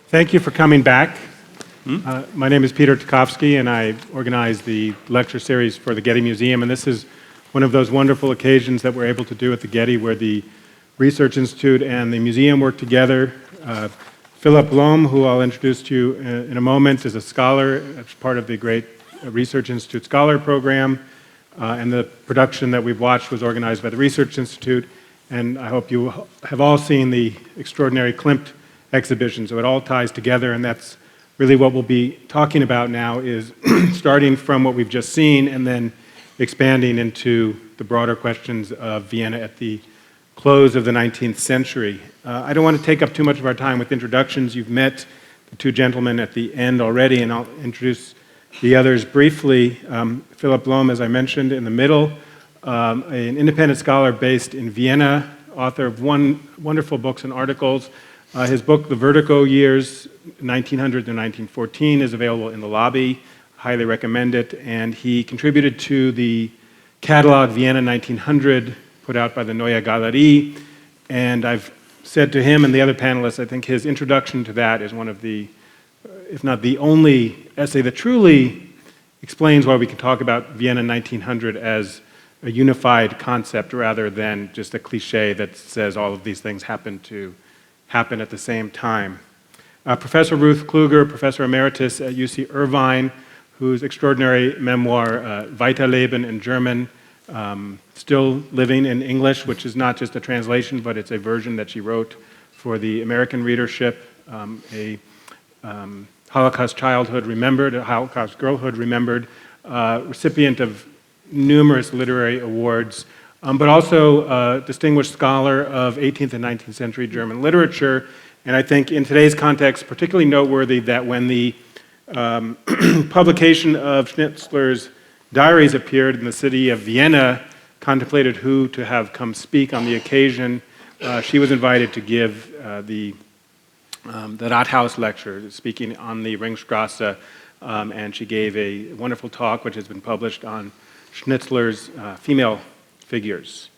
Thank you for coming back. My name is Peter Tokofsky, and I organize the lecture series for the Getty Museum. And this is one of those wonderful occasions that we're able to do at the Getty, where the Research Institute and the museum work together. Philipp Blom, who I'll introduce to you in a moment, is a scholar as part of the great Research Institute Scholar Program. And the production that we've watched was organized by the Research Institute. And I hope you have all seen the extraordinary Klimt exhibition. So it all ties together, and that's really what we'll be talking about now, is starting from what we've just seen and then expanding into the broader questions of Vienna at the close of the 19th century. I don't want to take up too much of our time with introductions. You've met the two gentlemen at the end already, and I'll introduce the others briefly. Philipp Blom, as I mentioned, in the middle, an independent scholar based in Vienna, author of wonderful books and articles. His book, The Vertigo Years, 1900 to 1914, is available in the lobby. Highly recommend it. And he contributed to the catalog Vienna 1900, put out by the Neue Galerie. And I've said to him and the other panelists, I think his introduction to that is one of the, if not the only essay that truly explains why we can talk about Vienna 1900 as a unified concept rather than just a cliche that says all of these things happen at the same time. Professor Ruth Kluger, Professor Emeritus at UC Irvine, whose extraordinary memoir, Weiterleben in German, still living in English, which is not just a translation, but it's a version that she wrote for the American readership, a Holocaust childhood remembered, a Holocaust girlhood remembered, recipient of numerous literary awards, but also a distinguished scholar of 18th and 19th century German literature. And I think in today's context, particularly noteworthy that when the publication of Schnitzler's diaries appeared in the city of Vienna, contemplated who to have come speak on the occasion, she was invited to give the Rathaus lecture, speaking on the Ringstrasse, and she gave a wonderful talk which has been published on Schnitzler's female figures.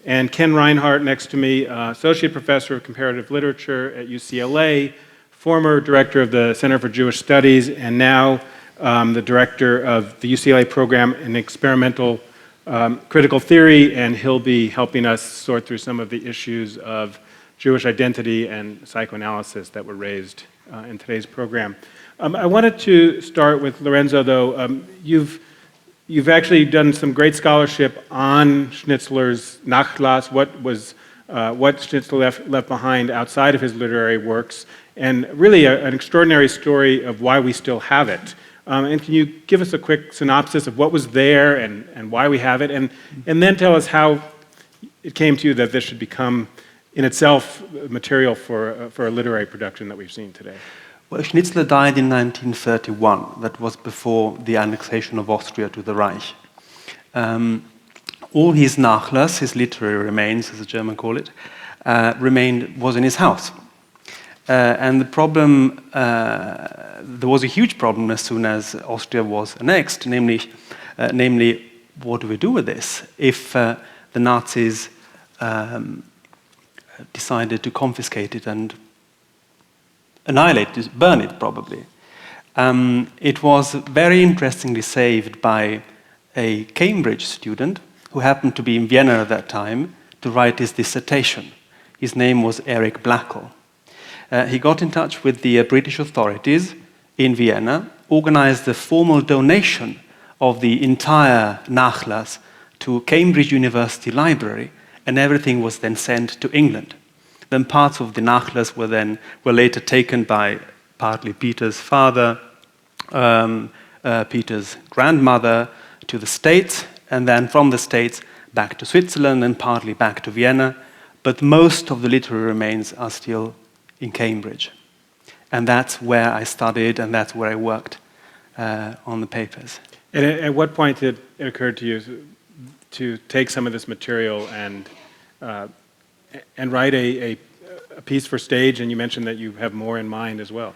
And Ken Reinhard, next to me, Associate Professor of Comparative Literature at UCLA, former Director of the Center for Jewish Studies, and now the Director of the UCLA Program in Experimental Critical Theory, and he'll be helping us sort through some of the issues of Jewish identity and psychoanalysis that were raised in today's program. I wanted to start with Lorenzo, though. You've actually done some great scholarship on Schnitzler's Nachlass, what Schnitzler left behind outside of his literary works, and really an extraordinary story of why we still have it. And can you give us a quick synopsis of what was there and why we have it, and then tell us how it came to you that this should become, in itself, material for a literary production that we've seen today? Well, Schnitzler died in 1931. That was before the annexation of Austria to the Reich. All his Nachlass, his literary remains, as the Germans call it, was in his house. And the problem, there was a huge problem as soon as Austria was annexed, namely, what do we do with this if the Nazis decided to confiscate it and annihilate it, burn it probably. It was very interestingly saved by a Cambridge student who happened to be in Vienna at that time to write his dissertation. His name was Eric Blackall. He got in touch with the British authorities in Vienna, organized the formal donation of the entire Nachlass to Cambridge University Library, and everything was then sent to England. Then parts of the Nachlass were later taken by partly Peter's father, Peter's grandmother, to the States, and then from the States back to Switzerland and partly back to Vienna. But most of the literary remains are still in Cambridge. And that's where I studied and that's where I worked on the papers. And at what point did it occur to you to take some of this material and write a piece for stage, and you mentioned that you have more in mind as well?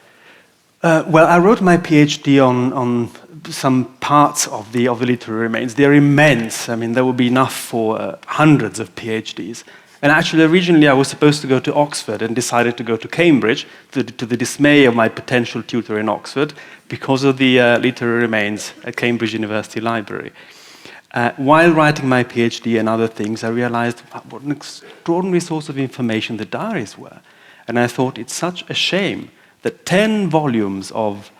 Well, I wrote my PhD on some parts of the literary remains. They're immense. I mean, there would be enough for hundreds of PhDs. And actually, originally, I was supposed to go to Oxford and decided to go to Cambridge, to the dismay of my potential tutor in Oxford, because of the literary remains at Cambridge University Library. While writing my PhD and other things, I realized what an extraordinary source of information the diaries were. And I thought it's such a shame that 10 volumes of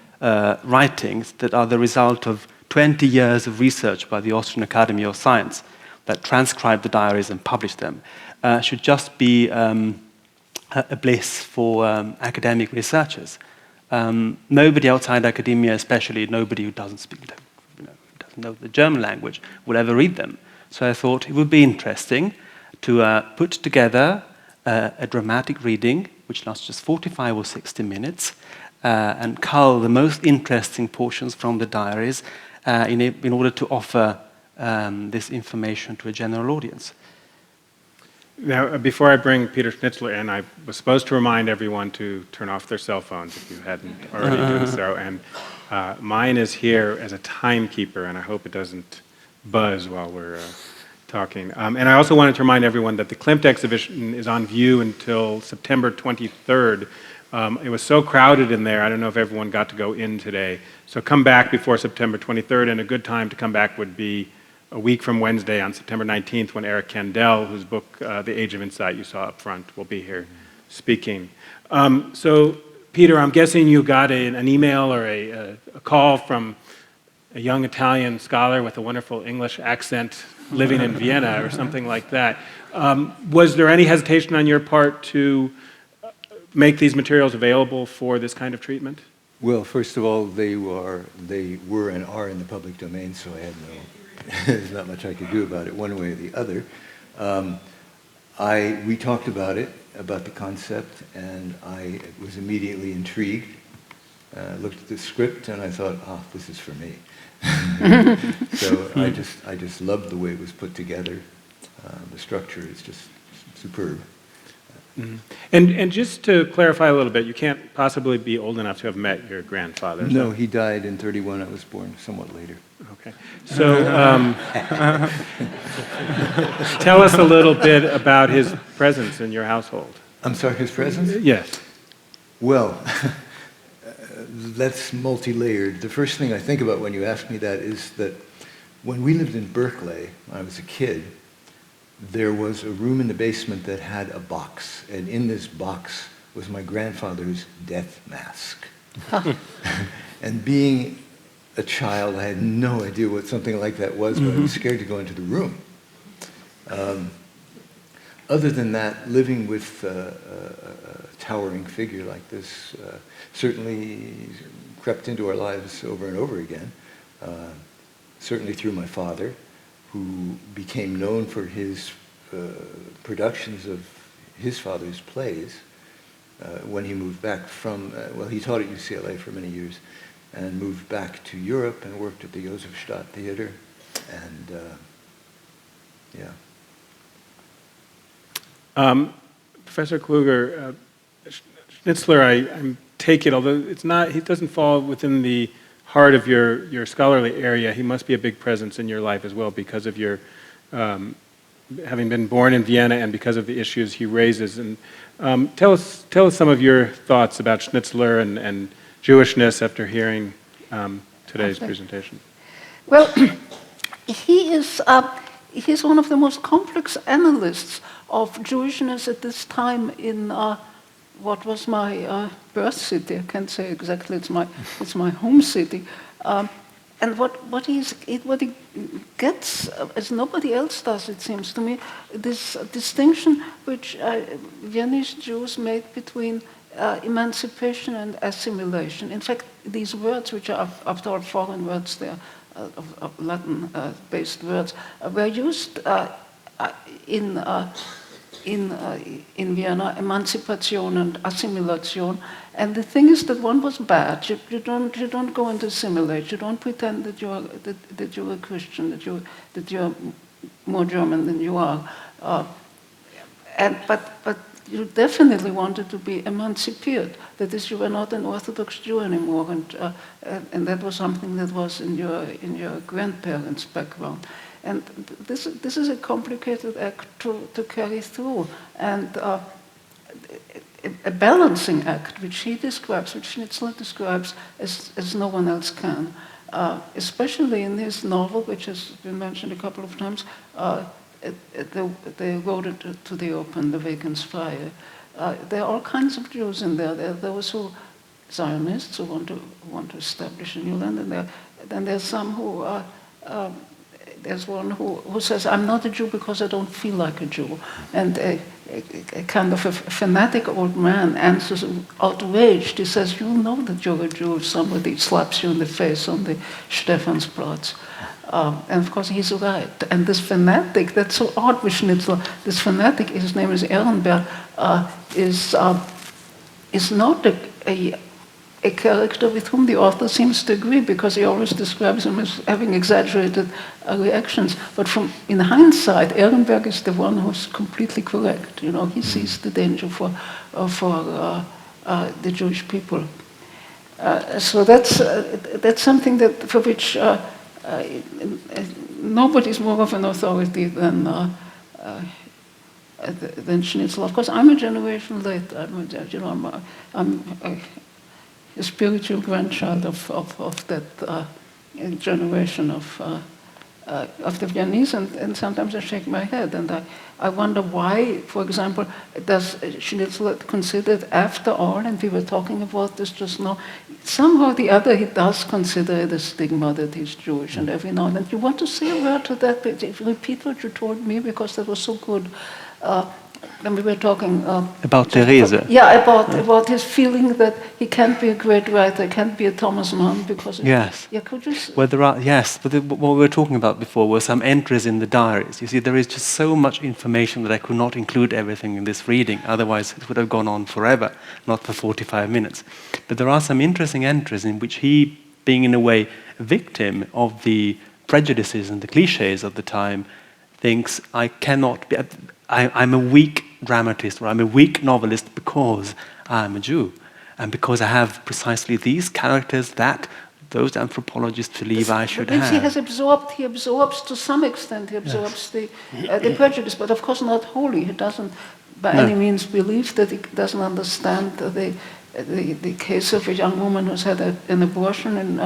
writings that are the result of 20 years of research by the Austrian Academy of Science that transcribe the diaries and publish them should just be a bliss for academic researchers. Nobody outside academia, especially nobody who doesn't speak, doesn't know the German language, will ever read them. So I thought it would be interesting to put together a dramatic reading, which lasts just 45 or 60 minutes, and cull the most interesting portions from the diaries in order to offer this information to a general audience. Now, before I bring Peter Schnitzler in, I was supposed to remind everyone to turn off their cell phones if you hadn't already done so. And mine is here as a timekeeper, and I hope it doesn't buzz while we're talking. And I also wanted to remind everyone that the Klimt exhibition is on view until September 23rd. It was so crowded in there, I don't know if everyone got to go in today. So come back before September 23rd, and a good time to come back would be a week from Wednesday on September 19th when Eric Kandel, whose book, The Age of Insight, you saw up front, will be here speaking. So, Peter, I'm guessing you got an email or a call from a young Italian scholar with a wonderful English accent living in Vienna or something like that. Was there any hesitation on your part to make these materials available for this kind of treatment? Well, first of all, they were and are in the public domain, so I had there's not much I could do about it one way or the other. We talked about it, about the concept, and I was immediately intrigued. Looked at the script and I thought, this is for me. So I just loved the way it was put together. The structure is just superb. Mm-hmm. And just to clarify a little bit, you can't possibly be old enough to have met your grandfather. No, he died in '31. I was born somewhat later. Okay. So tell us a little bit about his presence in your household. I'm sorry, his presence? Yes. Well, that's multi-layered. The first thing I think about when you ask me that is that when we lived in Berkeley, when I was a kid, there was a room in the basement that had a box, and in this box was my grandfather's death mask. And being a child, I had no idea what something like that was, but I was scared to go into the room. Other than that, living with a towering figure like this certainly crept into our lives over and over again, certainly through my father, who became known for his productions of his father's plays when he moved back from, he taught at UCLA for many years, and moved back to Europe and worked at the Josefstadt Theater, and Professor Kluger, Schnitzler, I take it, although it's not, he doesn't fall within the heart of your scholarly area, he must be a big presence in your life as well because of your having been born in Vienna and because of the issues he raises. And tell us some of your thoughts about Schnitzler and Jewishness after hearing today's presentation. Well, he's one of the most complex analysts of Jewishness at this time in what was my birth city. I can't say exactly. It's my home city. And what he gets, as nobody else does, it seems to me, this distinction which Viennese Jews made between emancipation and assimilation. In fact, these words, which are after all foreign words, they are of Latin-based words, were used in Vienna, emancipation and assimilation. And the thing is that one was bad. You don't go and assimilate. You don't pretend that you're a Christian, that you're more German than you are. But you definitely wanted to be emancipated. That is, you were not an Orthodox Jew anymore, and that was something that was in your grandparents' background. And this is a complicated act to carry through, and a balancing act, which he describes, which Schnitzler describes as no one else can. Especially in his novel, which has been mentioned a couple of times, they wrote it to the open, The Vegans' Fire. There are all kinds of Jews in there. There are those who, Zionists, who want to establish a new land, and then there's some who, there's one who says, I'm not a Jew because I don't feel like a Jew. And a kind of a fanatic old man answers outraged. He says, you know that you're a Jew if somebody slaps you in the face on the Stephansplatz. And of course he's right. And this fanatic, that's so odd with Schnitzler, this fanatic, his name is Arenberg, is not a character with whom the author seems to agree, because he always describes him as having exaggerated reactions. But in hindsight, Arenberg is the one who's completely correct. You know, he sees the danger for the Jewish people. So that's something that for which nobody's more of an authority than Schnitzler. Of course, I'm a generation late. I'm a spiritual grandchild of that generation of the Viennese, and sometimes I shake my head, and I wonder why, for example, does Schnitzler consider it after all, and we were talking about this just now, somehow or the other he does consider it a stigma that he's Jewish, and every now and then. You want to say a word to that? Repeat what you told me, because that was so good. When we were talking about Therese. Yeah, about his feeling that he can't be a great writer, can't be a Thomas Mann because. Yes. Yeah, could you? Well, there are, yes, but what we were talking about before were some entries in the diaries. You see, there is just so much information that I could not include everything in this reading. Otherwise, it would have gone on forever, not for 45 minutes. But there are some interesting entries in which he, being in a way a victim of the prejudices and the cliches of the time, thinks I cannot be. I'm a weak dramatist, or I'm a weak novelist because I'm a Jew, and because I have precisely these characters that those anthropologists believe I should have. He absorbs to some extent, he absorbs the prejudice, but of course not wholly. He doesn't by any means believe that he doesn't understand the case of a young woman who's had an abortion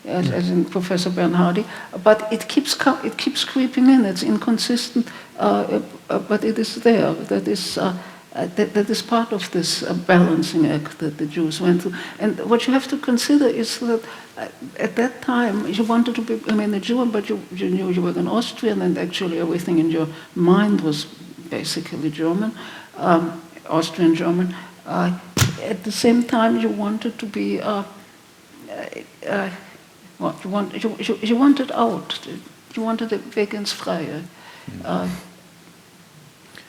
as in Professor Bernhardi, but it keeps creeping in. It's inconsistent, but it is there. That is part of this balancing act that the Jews went through. And what you have to consider is that at that time you wanted to be, a Jew, but you knew you were an Austrian, and actually everything in your mind was basically German, Austrian German. At the same time, you wanted to be. You wanted out. You wanted the Vegans' Fire.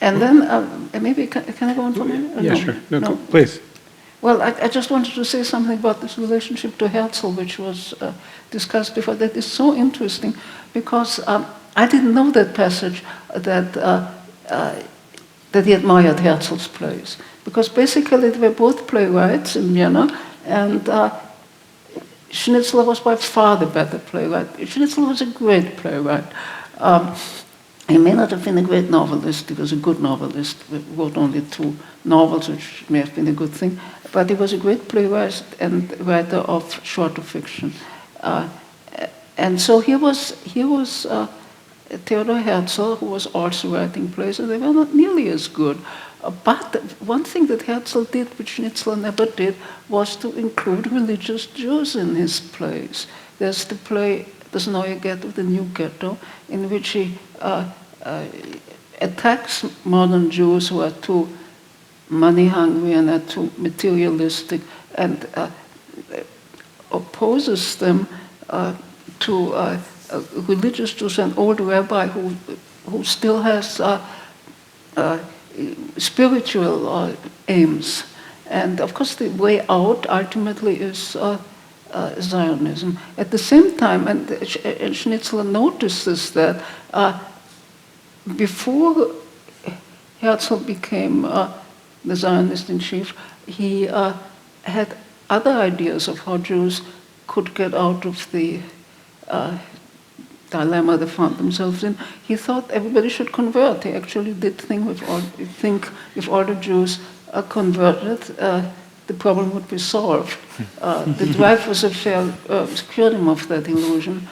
And then, maybe, can I go on for a minute? Yeah, sure. No, please. Well, I just wanted to say something about this relationship to Herzl, which was discussed before. That is so interesting, because I didn't know that passage that he admired Herzl's plays. Because basically they were both playwrights in Vienna, and Schnitzler was by far the better playwright. Schnitzler was a great playwright. He may not have been a great novelist. He was a good novelist. He wrote only 2 novels, which may have been a good thing. But he was a great playwright and writer of shorter fiction. And so he was Theodor Herzl, who was also writing plays, and they were not nearly as good. But one thing that Herzl did, which Schnitzler never did, was to include religious Jews in his plays. There's the play, Das Neue Ghetto, The New Ghetto, in which he attacks modern Jews who are too money-hungry and are too materialistic, and opposes them to religious Jews, an old rabbi who still has spiritual aims. And of course the way out ultimately is Zionism. At the same time, and Schnitzler notices that before Herzl became the Zionist in chief, he had other ideas of how Jews could get out of the dilemma they found themselves in, he thought everybody should convert. He actually did think if all the Jews converted, the problem would be solved. The Dreyfus affair cured him of that illusion.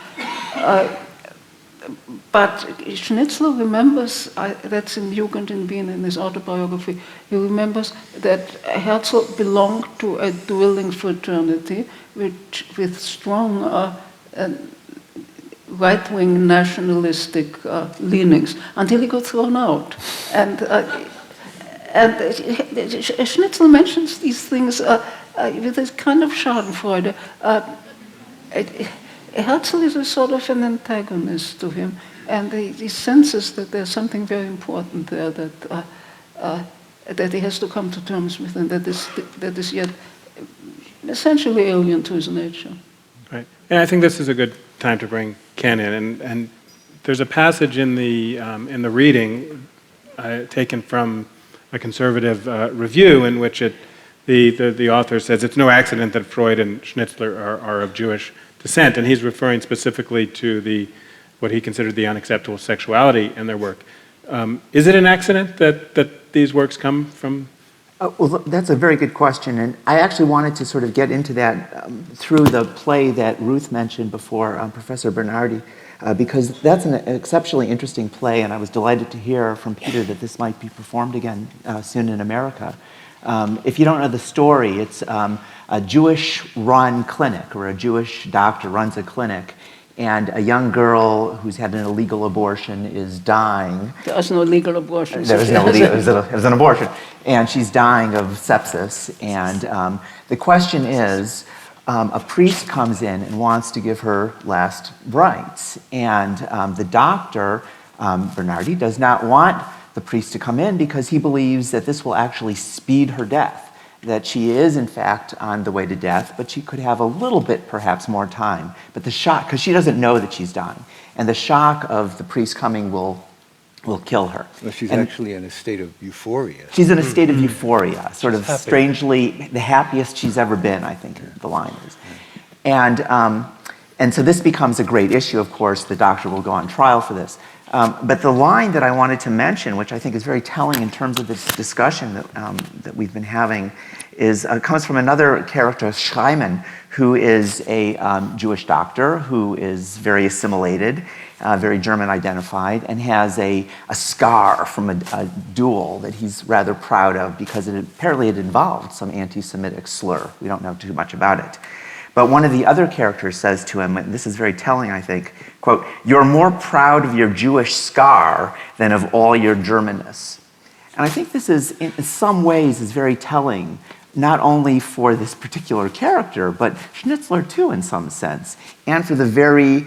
But Schnitzler remembers, that's in Jugend in Wien in his autobiography, he remembers that Herzl belonged to a dueling fraternity with strong right-wing nationalistic leanings until he got thrown out. And Schnitzler mentions these things with this kind of schadenfreude. Herzl is a sort of an antagonist to him, and he senses that there's something very important there that he has to come to terms with, and that is yet essentially alien to his nature. Right, and I think this is a good time to bring Ken in, and there's a passage in the reading taken from a conservative review in which the author says it's no accident that Freud and Schnitzler are of Jewish descent, and he's referring specifically to what he considered the unacceptable sexuality in their work. Is it an accident that these works come from? Well, that's a very good question, and I actually wanted to sort of get into that through the play that Ruth mentioned before, Professor Bernardi, because that's an exceptionally interesting play, and I was delighted to hear from Peter that this might be performed again soon in America. If you don't know the story, it's a Jewish-run clinic, or a Jewish doctor runs a clinic, and a young girl who's had an illegal abortion is dying. There was no legal abortion. There was no legal, it was an abortion. And she's dying of sepsis, and the question is, a priest comes in and wants to give her last rites, and the doctor, Bernardi, does not want the priest to come in because he believes that this will actually speed her death, that she is in fact on the way to death, but she could have a little bit perhaps more time. But the shock, because she doesn't know that she's dying, and the shock of the priest coming will kill her. Well, she's actually in a state of euphoria. She's in a state of euphoria, sort of strangely the happiest she's ever been, I think the line is. And so this becomes a great issue, of course. The doctor will go on trial for this. But the line that I wanted to mention, which I think is very telling in terms of this discussion that we've been having, comes from another character, Schreiman, who is a Jewish doctor who is very assimilated, very German identified, and has a scar from a duel that he's rather proud of because apparently it involved some anti-Semitic slur. We don't know too much about it. But one of the other characters says to him, and this is very telling, I think, quote, "You're more proud of your Jewish scar than of all your Germanness." And I think this is, in some ways, is very telling, not only for this particular character, but Schnitzler too, in some sense, and for the very,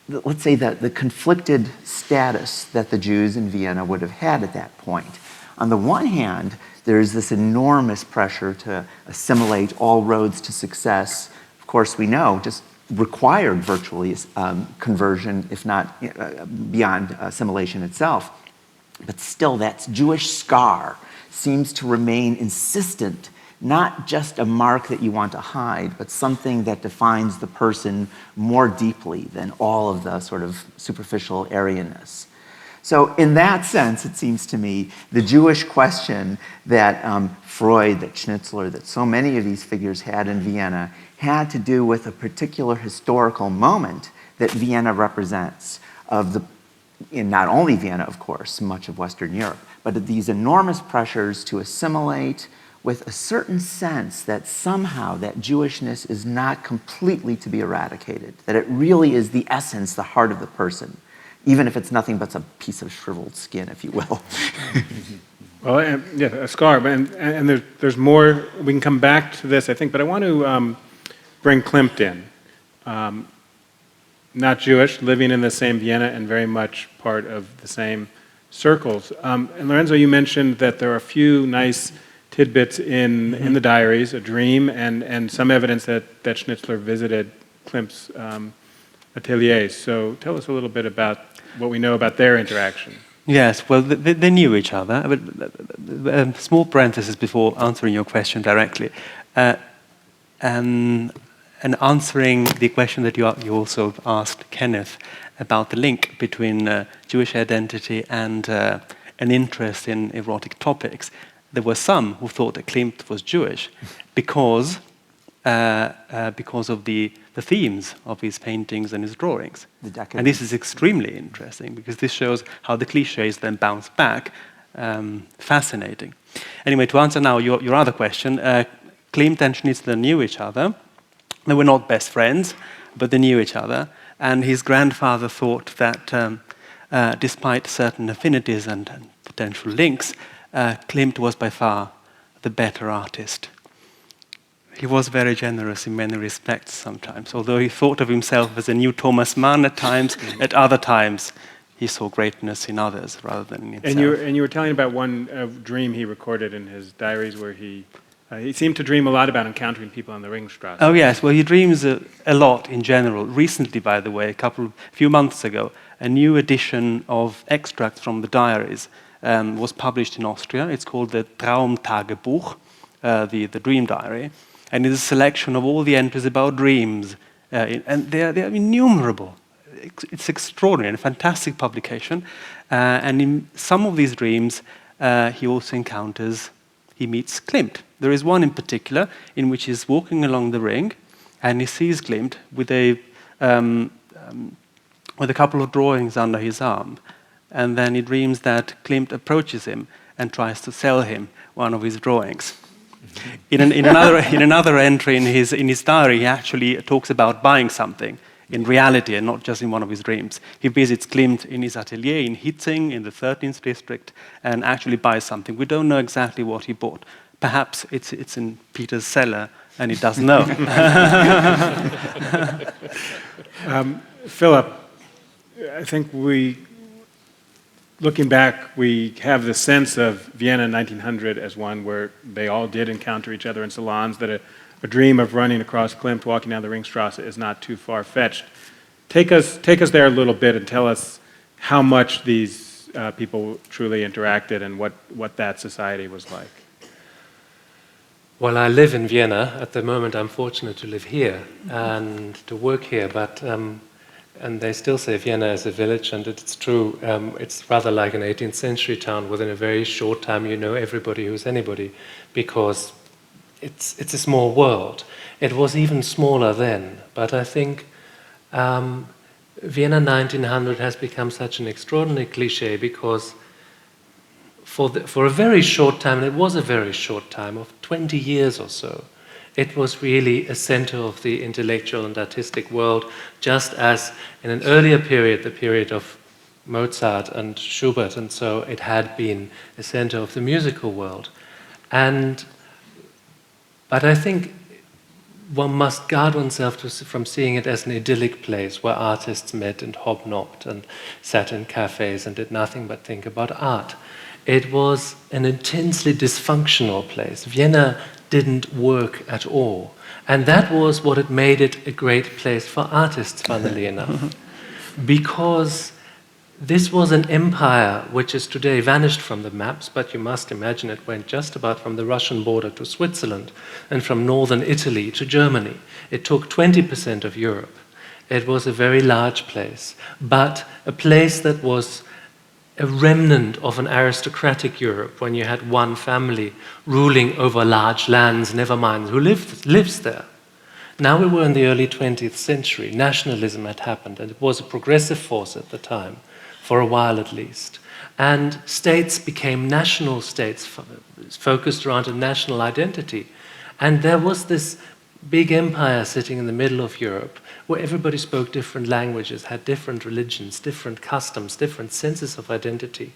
let's say, the conflicted status that the Jews in Vienna would have had at that point. On the one hand, there's this enormous pressure to assimilate. All roads to success, of course, we know, just required virtually conversion, if not beyond assimilation itself. But still, that Jewish scar seems to remain insistent, not just a mark that you want to hide, but something that defines the person more deeply than all of the sort of superficial Aryanness. So in that sense, it seems to me, the Jewish question that Freud, that Schnitzler, that so many of these figures had in Vienna had to do with a particular historical moment that Vienna represents, in not only Vienna, of course, much of Western Europe, but these enormous pressures to assimilate with a certain sense that somehow that Jewishness is not completely to be eradicated, that it really is the essence, the heart of the person, even if it's nothing but a piece of shriveled skin, if you will. Well, yeah, a scar, and there's more. We can come back to this, I think, but I want to bring Klimt in. Not Jewish, living in the same Vienna, and very much part of the same circles. And Lorenzo, you mentioned that there are a few nice tidbits in the diaries, a dream, and some evidence that Schnitzler visited Klimt's ateliers. So tell us a little bit about what we know about their interaction. Yes, well, they knew each other. But small parenthesis before answering your question directly. And answering the question that you also asked Kenneth, about the link between Jewish identity and an interest in erotic topics. There were some who thought that Klimt was Jewish because of the themes of his paintings and his drawings. And this is extremely interesting because this shows how the cliches then bounce back. Fascinating. Anyway, to answer now your other question, Klimt and Schnitzler knew each other. They were not best friends, but they knew each other. And his grandfather thought that despite certain affinities and potential links, Klimt was by far the better artist. He was very generous in many respects sometimes, although he thought of himself as a new Thomas Mann at times, at other times he saw greatness in others rather than in himself. And you were telling about one dream he recorded in his diaries where he seemed to dream a lot about encountering people on the Ringstrasse. Oh yes, well he dreams a lot in general. Recently, by the way, a few months ago, a new edition of extracts from the diaries was published in Austria. It's called the Traumtagebuch, the dream diary, and it's a selection of all the entries about dreams, and they're innumerable. It's extraordinary, a fantastic publication. And in some of these dreams, he also he meets Klimt. There is one in particular in which he's walking along the ring, and he sees Klimt with a couple of drawings under his arm, and then he dreams that Klimt approaches him and tries to sell him one of his drawings. In another entry in his diary, he actually talks about buying something in reality and not just in one of his dreams. He visits Klimt in his atelier in Hitzing in the 13th district and actually buys something. We don't know exactly what he bought. Perhaps it's in Peter's cellar and he doesn't know. Philipp, I think looking back, we have the sense of Vienna 1900 as one where they all did encounter each other in salons, that a dream of running across Klimt, walking down the Ringstrasse is not too far-fetched. Take us there a little bit and tell us how much these people truly interacted and what that society was like. Well, I live in Vienna. At the moment, I'm fortunate to live here and to work here, but and they still say Vienna is a village, and it's true. It's rather like an 18th century town. Within a very short time, you know everybody who's anybody, because it's a small world. It was even smaller then, but I think Vienna 1900 has become such an extraordinary cliché because for a very short time, and it was a very short time of 20 years or so, it was really a center of the intellectual and artistic world, just as in an earlier period, the period of Mozart and Schubert, and so it had been a center of the musical world. But I think one must guard oneself from seeing it as an idyllic place where artists met and hobnobbed and sat in cafes and did nothing but think about art. It was an intensely dysfunctional place. Vienna didn't work at all. And that was what it made it a great place for artists, funnily enough. Because this was an empire which is today vanished from the maps, but you must imagine it went just about from the Russian border to Switzerland and from northern Italy to Germany. It took 20% of Europe. It was a very large place, but a place that was a remnant of an aristocratic Europe when you had one family ruling over large lands, never mind who lives there. Now we were in the early 20th century. Nationalism had happened, and it was a progressive force at the time, for a while at least. And states became national states, focused around a national identity. And there was this big empire sitting in the middle of Europe, where everybody spoke different languages, had different religions, different customs, different senses of identity.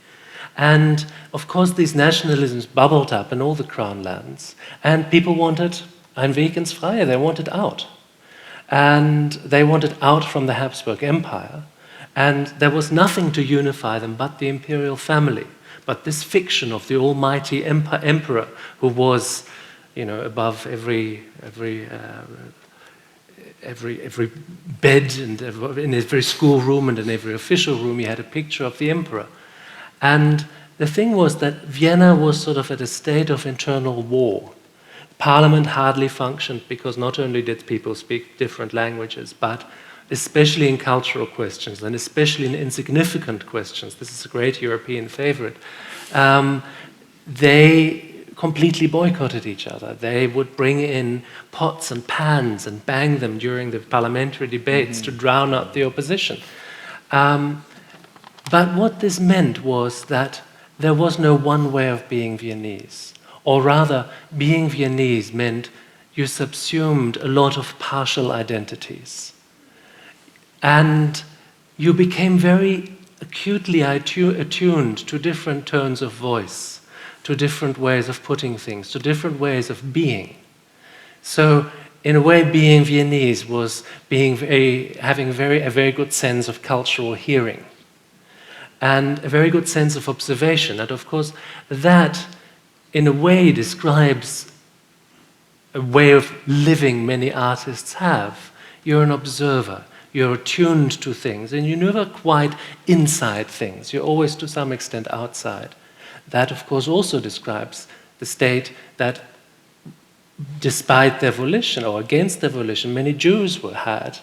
And of course these nationalisms bubbled up in all the crown lands, and people wanted ein Weg ins Freie, they wanted out. And they wanted out from the Habsburg Empire, and there was nothing to unify them but the imperial family, but this fiction of the almighty emperor who was, you know, above every bed and in every schoolroom and in every official room he had a picture of the emperor. And the thing was that Vienna was sort of at a state of internal war. Parliament hardly functioned because not only did people speak different languages, but especially in cultural questions and especially in insignificant questions. This is a great European favorite. They completely boycotted each other. They would bring in pots and pans and bang them during the parliamentary debates to drown out the opposition. But what this meant was that there was no one way of being Viennese. Or rather, being Viennese meant you subsumed a lot of partial identities. And you became very acutely attuned to different tones of voice, to different ways of putting things, to different ways of being. So, in a way, being Viennese was having a very good sense of cultural hearing and a very good sense of observation. And of course, that, in a way, describes a way of living many artists have. You're an observer. You're attuned to things, and you're never quite inside things. You're always, to some extent, outside. That, of course, also describes the state that, despite their volition or against their volition, many Jews were had.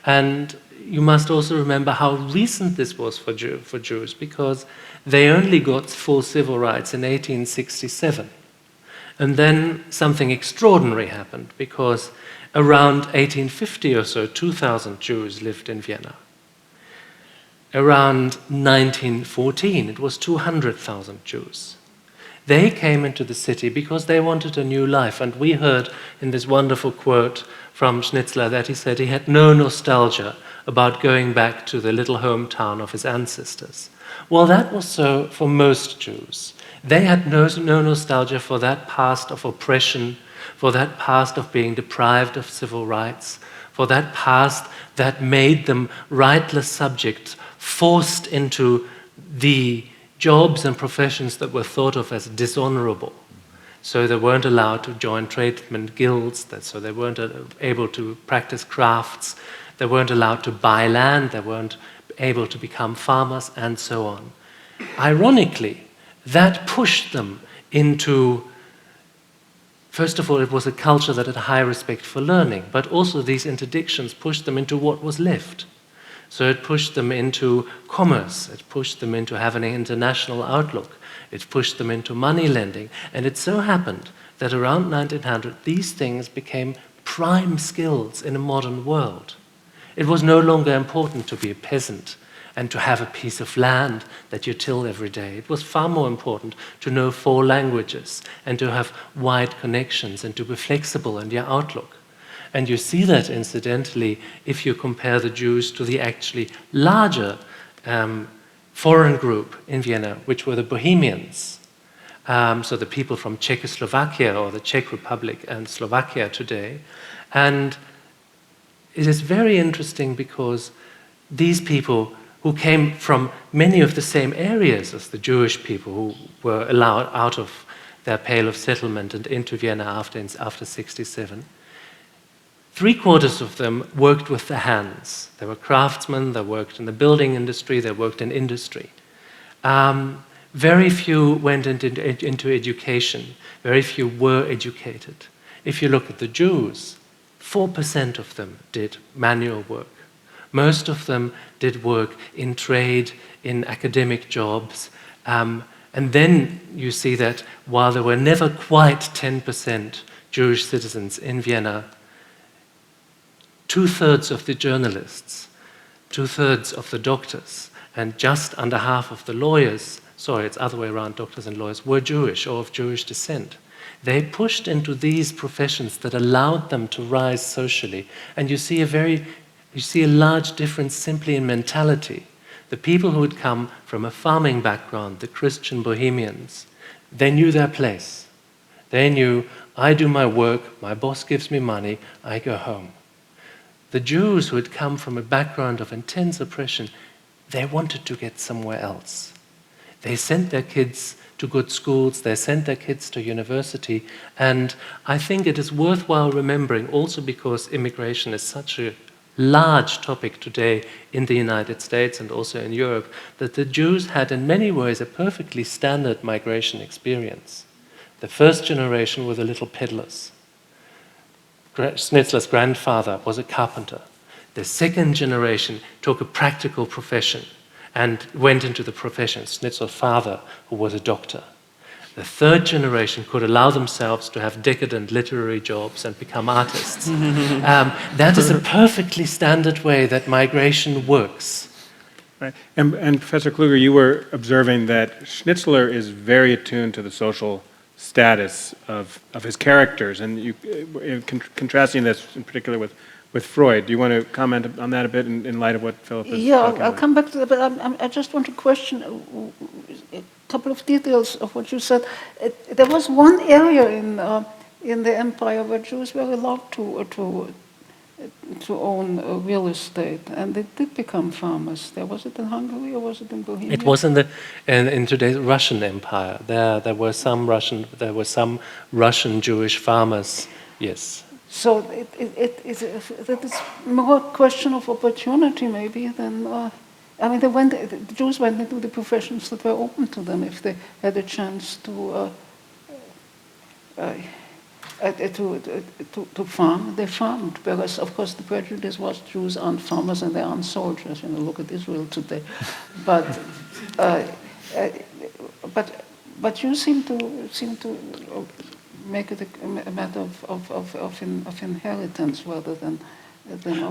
And you must also remember how recent this was for Jews, because they only got full civil rights in 1867. And then something extraordinary happened, because around 1850 or so, 2,000 Jews lived in Vienna. Around 1914, it was 200,000 Jews. They came into the city because they wanted a new life. And we heard in this wonderful quote from Schnitzler that he said he had no nostalgia about going back to the little hometown of his ancestors. Well, that was so for most Jews. They had no nostalgia for that past of oppression, for that past of being deprived of civil rights, for that past that made them rightless subjects, forced into the jobs and professions that were thought of as dishonorable. So they weren't allowed to join tradesmen guilds, so they weren't able to practice crafts, they weren't allowed to buy land, they weren't able to become farmers, and so on. Ironically, that pushed them into, first of all, it was a culture that had high respect for learning, but also these interdictions pushed them into what was left. So it pushed them into commerce, it pushed them into having an international outlook, it pushed them into money lending, and it so happened that around 1900 these things became prime skills in a modern world. It was no longer important to be a peasant and to have a piece of land that you till every day. It was far more important to know 4 languages and to have wide connections and to be flexible in your outlook. And you see that, incidentally, if you compare the Jews to the actually larger foreign group in Vienna, which were the Bohemians. So the people from Czechoslovakia or the Czech Republic and Slovakia today. And it is very interesting because these people who came from many of the same areas as the Jewish people who were allowed out of their pale of settlement and into Vienna after 1967, 3/4 of them worked with their hands. They were craftsmen, they worked in the building industry, they worked in industry. Very few went into education, very few were educated. If you look at the Jews, 4% of them did manual work. Most of them did work in trade, in academic jobs. And then you see that while there were never quite 10% Jewish citizens in Vienna, 2/3 of the journalists, 2/3 of the doctors, and just under half of the lawyers, sorry, it's other way around, doctors and lawyers, were Jewish or of Jewish descent. They pushed into these professions that allowed them to rise socially. And you see a large difference simply in mentality. The people who had come from a farming background, the Christian Bohemians, they knew their place. They knew, I do my work, my boss gives me money, I go home. The Jews who had come from a background of intense oppression, they wanted to get somewhere else. They sent their kids to good schools, they sent their kids to university, and I think it is worthwhile remembering, also because immigration is such a large topic today in the United States and also in Europe, that the Jews had in many ways a perfectly standard migration experience. The first generation were the little peddlers. Schnitzler's grandfather was a carpenter. The second generation took a practical profession and went into the profession. Schnitzler's father, who was a doctor. The third generation could allow themselves to have decadent literary jobs and become artists. That is a perfectly standard way that migration works. Right. And Professor Kluger, you were observing that Schnitzler is very attuned to the social status of his characters, and you contrasting this in particular with Freud. Do you want to comment on that a bit in light of what Philipp is talking about? I'll come back to that, but I just want to question a couple of details of what you said. There was one area in the empire where Jews were allowed to own real estate, and they did become farmers. Was it in Hungary or was it in Bohemia? It was in today's Russian Empire. There were some Russian Jewish farmers. Yes. So that is more a question of opportunity maybe than. The Jews went into the professions that were open to them if they had a chance to farm. They farmed, whereas of course the prejudice was Jews aren't farmers and they aren't soldiers. Look at Israel today. But you seem to make it a matter of inheritance rather than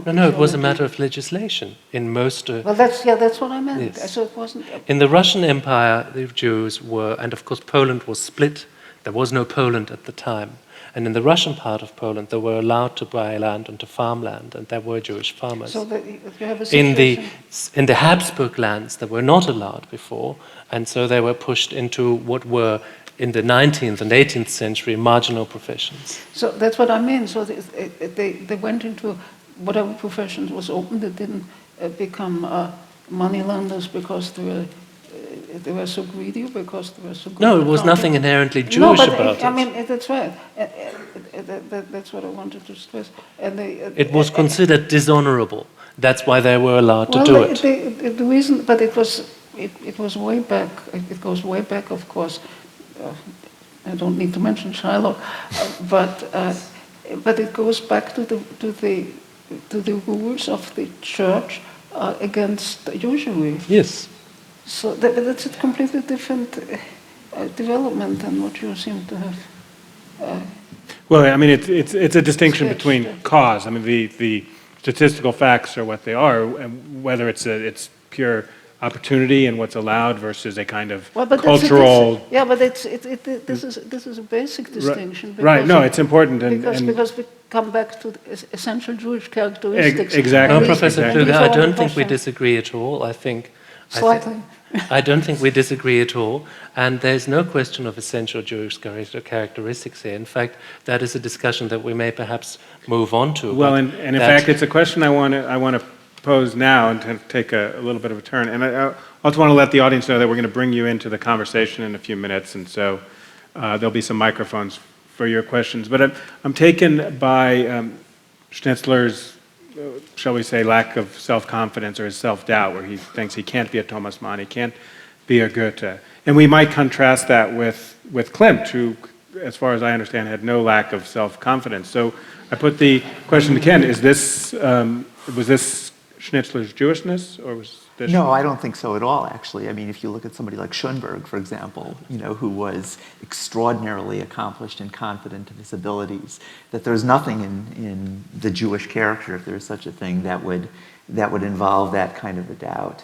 No, it was a matter of legislation in most. Well, that's what I meant. Yes. So it wasn't. In the Russian Empire, the Jews were, and of course Poland was split. There was no Poland at the time, and in the Russian part of Poland, they were allowed to buy land and to farm land, and there were Jewish farmers. So that you have a situation. In the Habsburg lands, they were not allowed before, and so they were pushed into what were in the 19th and 18th century marginal professions. So that's what I mean. So they went into whatever profession was open. They didn't become moneylenders because they were so greedy, because they were so good. No, it was nothing inherently Jewish about it. I mean, that's right. That's what I wanted to stress. And it was considered dishonorable. That's why they were allowed to do it. The reason, but it was way back. It goes way back, of course. I don't need to mention Shylock, but it goes back to the rules of the church against usury. Yes. So that's a completely different development than what you seem to have. Well, I mean, it's a distinction between cause. I mean, the statistical facts are what they are, and whether it's pure opportunity and what's allowed versus a kind of cultural. This is a basic distinction. Right. No, it's important, because we come back to essential Jewish characteristics. Exactly. No, Professor Kluger, I don't think we disagree at all. Slightly. I don't think we disagree at all, and there's no question of essential Jewish characteristics here. In fact, that is a discussion that we may perhaps move on to. Well, and in fact, it's a question I want to pose now and to take a little bit of a turn. And I also want to let the audience know that we're going to bring you into the conversation in a few minutes, and so there'll be some microphones for your questions. But I'm taken by Schnitzler's, shall we say, lack of self-confidence or his self-doubt, where he thinks he can't be a Thomas Mann, he can't be a Goethe. And we might contrast that with Klimt, who, as far as I understand, had no lack of self-confidence. So I put the question to Ken, was this Schnitzler's Jewishness, or was this... No, I don't think so at all, actually. I mean, if you look at somebody like Schoenberg, for example, who was extraordinarily accomplished and confident of his abilities, that there's nothing in the Jewish character, if there's such a thing, that would involve that kind of a doubt.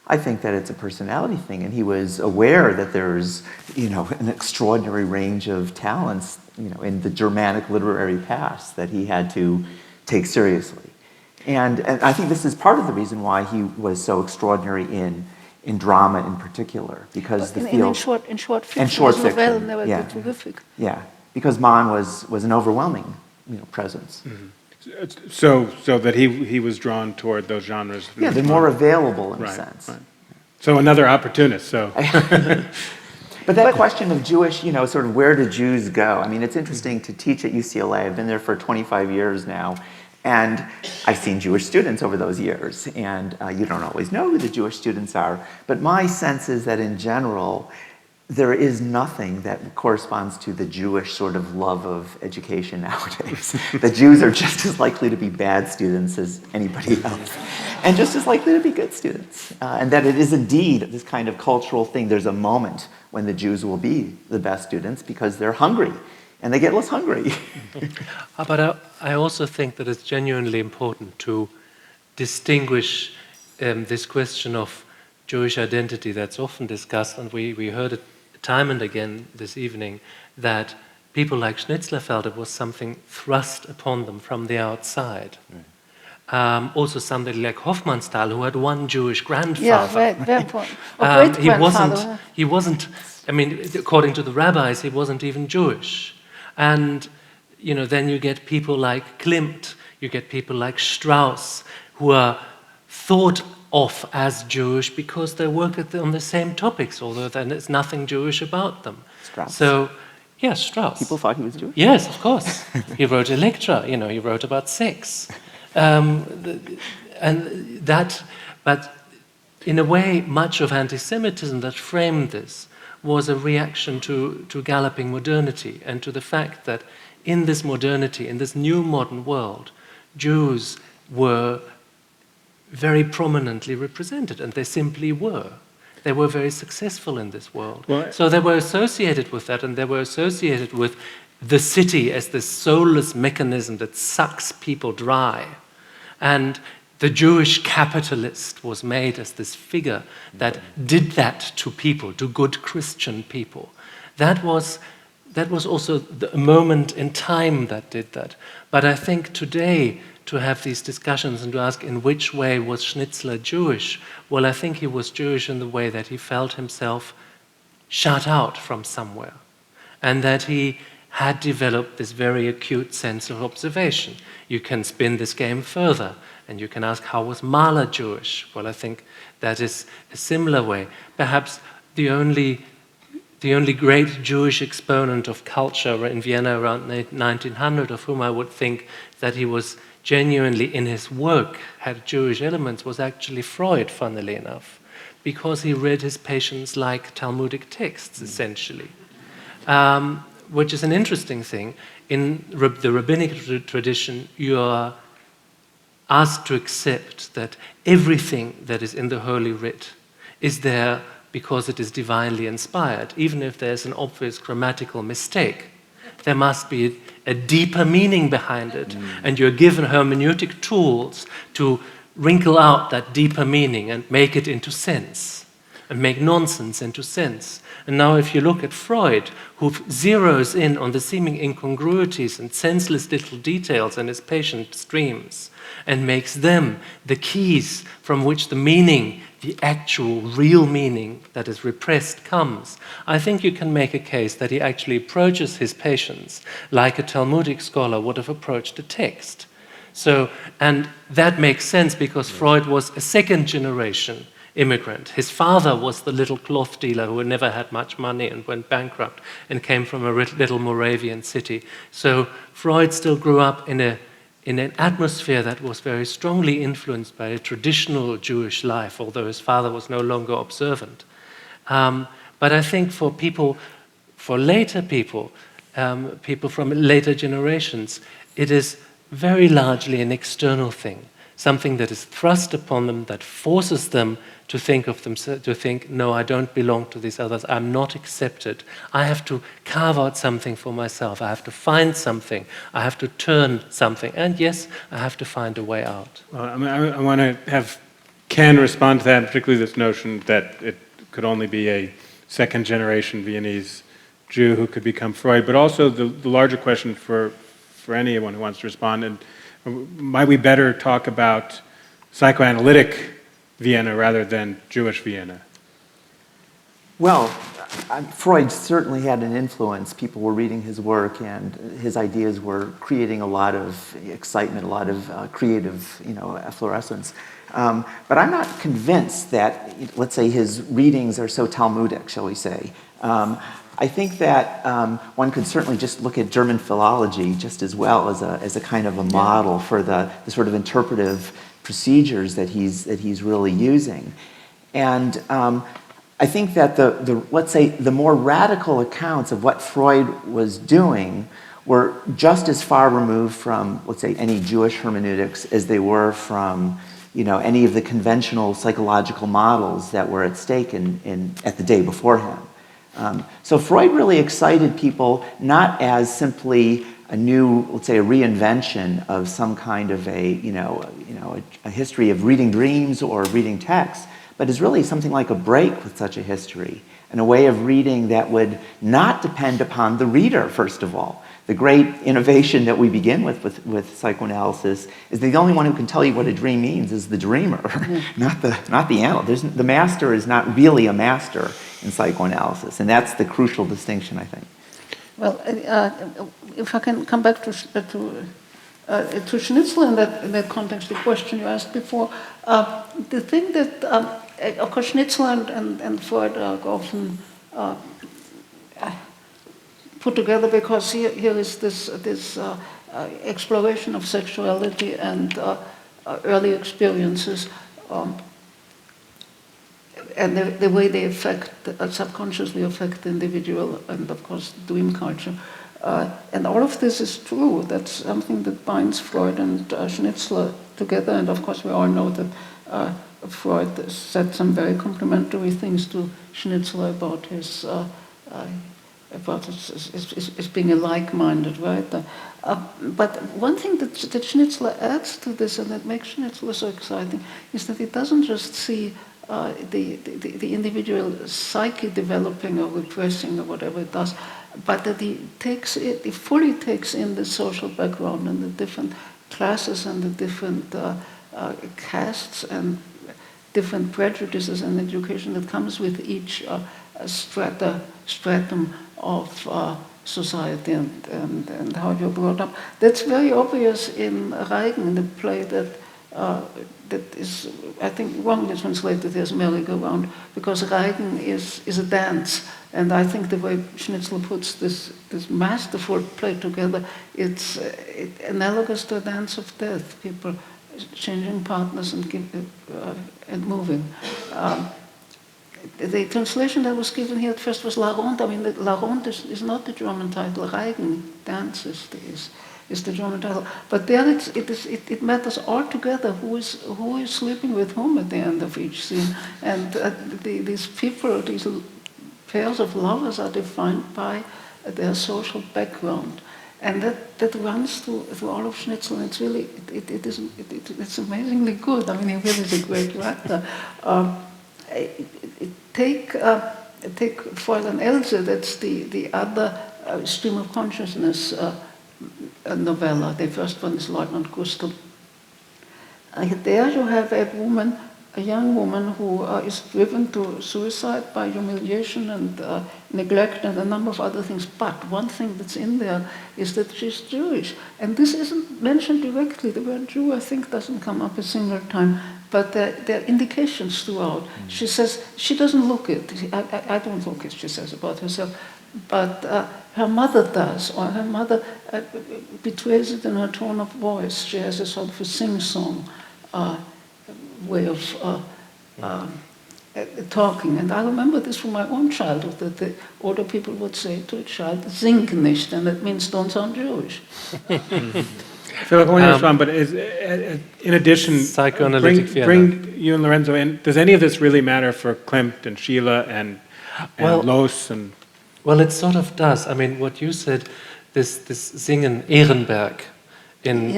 I think that it's a personality thing, and he was aware that there's, an extraordinary range of talents, in the Germanic literary past that he had to take seriously. And I think this is part of the reason why he was so extraordinary in drama in particular, because the field... In short fiction. And short fiction, they were terrific. Yeah, because Mann was an overwhelming, presence. Mm-hmm. So that he was drawn toward those genres. Yeah, they're more available in a sense. Right. So another opportunist, so... But that question of Jewish, sort of where do Jews go? I mean, it's interesting to teach at UCLA. I've been there for 25 years now. And I've seen Jewish students over those years, and you don't always know who the Jewish students are. But my sense is that in general, there is nothing that corresponds to the Jewish sort of love of education nowadays. The Jews are just as likely to be bad students as anybody else, and just as likely to be good students. And that it is indeed this kind of cultural thing. There's a moment when the Jews will be the best students because they're hungry, and they get less hungry. But I also think that it's genuinely important to distinguish this question of Jewish identity that's often discussed, and we heard it time and again this evening, that people like Schnitzler felt it was something thrust upon them from the outside. Right. Also somebody like Hofmannsthal, who had one Jewish grandfather. Yeah, very important. Great-grandfather. He wasn't, I mean, according to the rabbis, he wasn't even Jewish. And, you know, then you get people like Klimt, you get people like Strauss, who are thought of as Jewish because they work on the same topics, although then there's nothing Jewish about them. Strauss. So, yes, Strauss. People thought he was Jewish? Yes, of course. He wrote Electra, you know, he wrote about sex. But in a way, much of anti-Semitism that framed this was a reaction to galloping modernity and to the fact that in this modernity, in this new modern world, Jews were very prominently represented, and they simply were. They were very successful in this world. Well, so they were associated with that, and they were associated with the city as this soulless mechanism that sucks people dry. And the Jewish capitalist was made as this figure that did that to people, to good Christian people. That was also a moment in time that did that. But I think today, to have these discussions and to ask in which way was Schnitzler Jewish, well, I think he was Jewish in the way that he felt himself shut out from somewhere, and that he had developed this very acute sense of observation. You can spin this game further, and you can ask, how was Mahler Jewish? Well, I think that is a similar way. Perhaps the only great Jewish exponent of culture in Vienna around 1900, of whom I would think that he was genuinely in his work had Jewish elements, was actually Freud, funnily enough, because he read his patients like Talmudic texts, essentially, which is an interesting thing. In the rabbinic tradition, you are asked to accept that everything that is in the Holy Writ is there because it is divinely inspired, even if there's an obvious grammatical mistake. There must be a deeper meaning behind it, and you're given hermeneutic tools to wrinkle out that deeper meaning and make it into sense, and make nonsense into sense. And now if you look at Freud, who zeroes in on the seeming incongruities and senseless little details in his patient's dreams, and makes them the keys from which the meaning, the actual real meaning that is repressed comes, I think you can make a case that he actually approaches his patients like a Talmudic scholar would have approached a text. So, and that makes sense because Freud was a second generation immigrant. His father was the little cloth dealer who never had much money and went bankrupt and came from a little Moravian city. So Freud still grew up in an atmosphere that was very strongly influenced by a traditional Jewish life, although his father was no longer observant. But I think for people, for later people, people from later generations, it is very largely an external thing, something that is thrust upon them, that forces them to think of themselves, to think, no, I don't belong to these others, I'm not accepted. I have to carve out something for myself, I have to find something, I have to turn something, and yes, I have to find a way out. Well, I want to have Ken respond to that, particularly this notion that it could only be a second-generation Viennese Jew who could become Freud, but also the larger question for anyone who wants to respond, and might we better talk about psychoanalytic Vienna rather than Jewish Vienna? Well, Freud certainly had an influence. People were reading his work, and his ideas were creating a lot of excitement, a lot of creative, efflorescence. But I'm not convinced that, let's say, his readings are so Talmudic, shall we say. I think that one could certainly just look at German philology just as well as a kind of a model for the sort of interpretive procedures that he's really using. And I think that let's say, the more radical accounts of what Freud was doing were just as far removed from, let's say, any Jewish hermeneutics as they were from, any of the conventional psychological models that were at stake at the day before him. So Freud really excited people not as simply a new, let's say, a reinvention of some kind of a history of reading dreams or reading texts, but is really something like a break with such a history, and a way of reading that would not depend upon the reader, first of all. The great innovation that we begin with psychoanalysis is the only one who can tell you what a dream means is the dreamer, not the analyst. The master is not really a master in psychoanalysis, and that's the crucial distinction, I think. Well, if I can come back to Schnitzler in that context, the question you asked before, the thing that, of course, Schnitzler and Freud are often put together because here is this exploration of sexuality and early experiences, and the way they subconsciously affect the individual, and of course dream culture. And all of this is true. That's something that binds Freud and Schnitzler together. And of course we all know that Freud said some very complimentary things to Schnitzler about his being a like-minded writer. But one thing that Schnitzler adds to this, and that makes Schnitzler so exciting, is that he doesn't just see the individual psyche developing or repressing or whatever it does, but that he fully takes in the social background and the different classes and the different castes and different prejudices and education that comes with each stratum of society and how you're brought up. That's very obvious in Reigen, the play that is, I think, wrongly translated as merry-go-round, because Reigen is a dance, and I think the way Schnitzler puts this masterful play together, it's analogous to a dance of death, people changing partners and moving. The translation that was given here at first was La Ronde. I mean, La Ronde is not the German title. Reigen, dance, is the German title. But there it matters altogether who is sleeping with whom at the end of each scene. And these people, these pairs of lovers are defined by their social background. And that runs through all of Schnitzler. It's really, it's amazingly good. I mean, he really is a great writer. Take Freud and Else, that's the other stream of consciousness novella. The first one is Lieutenant Gustav. There you have a young woman who is driven to suicide by humiliation and neglect and a number of other things. But one thing that's in there is that she's Jewish. And this isn't mentioned directly. The word Jew, I think, doesn't come up a single time. But there are indications throughout. She says she doesn't look it. I don't look it, she says about herself. But her mother does, or her mother betrays it in her tone of voice. She has a sort of a sing-song way of talking. And I remember this from my own childhood, that the older people would say to a child, sing nicht, and that means don't sound Jewish. Philipp, I want to respond, but in addition, bring you and Lorenzo in. Does any of this really matter for Klimt and Sheila and Loos? Well, it sort of does. I mean, what you said, this Singen Arenberg in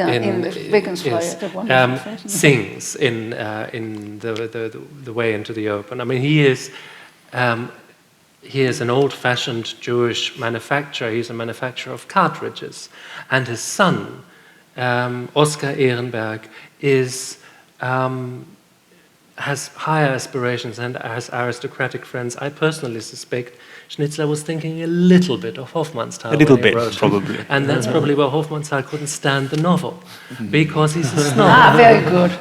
sings in the way into the open. I mean, he is an old-fashioned Jewish manufacturer. He's a manufacturer of cartridges, and his son, Oskar Arenberg, has higher aspirations and has aristocratic friends. I personally suspect Schnitzler was thinking a little bit of Hofmannsthal. A little bit, probably. And that's probably why Hofmannsthal couldn't stand the novel, because he's a snob. Very good.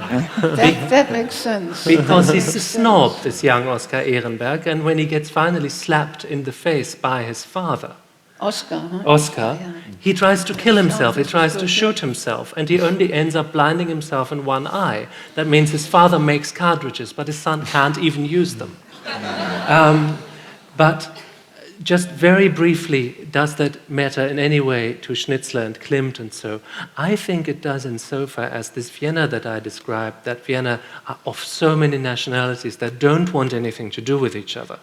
That makes sense. Because he's a snob, this young Oskar Arenberg, and when he gets finally slapped in the face by his father, Oskar, he tries to kill himself, he tries to shoot himself, and he only ends up blinding himself in one eye. That means his father makes cartridges, but his son can't even use them. But just very briefly, does that matter in any way to Schnitzler and Klimt and so? I think it does insofar as this Vienna that I described, that Vienna of so many nationalities that don't want anything to do with each other,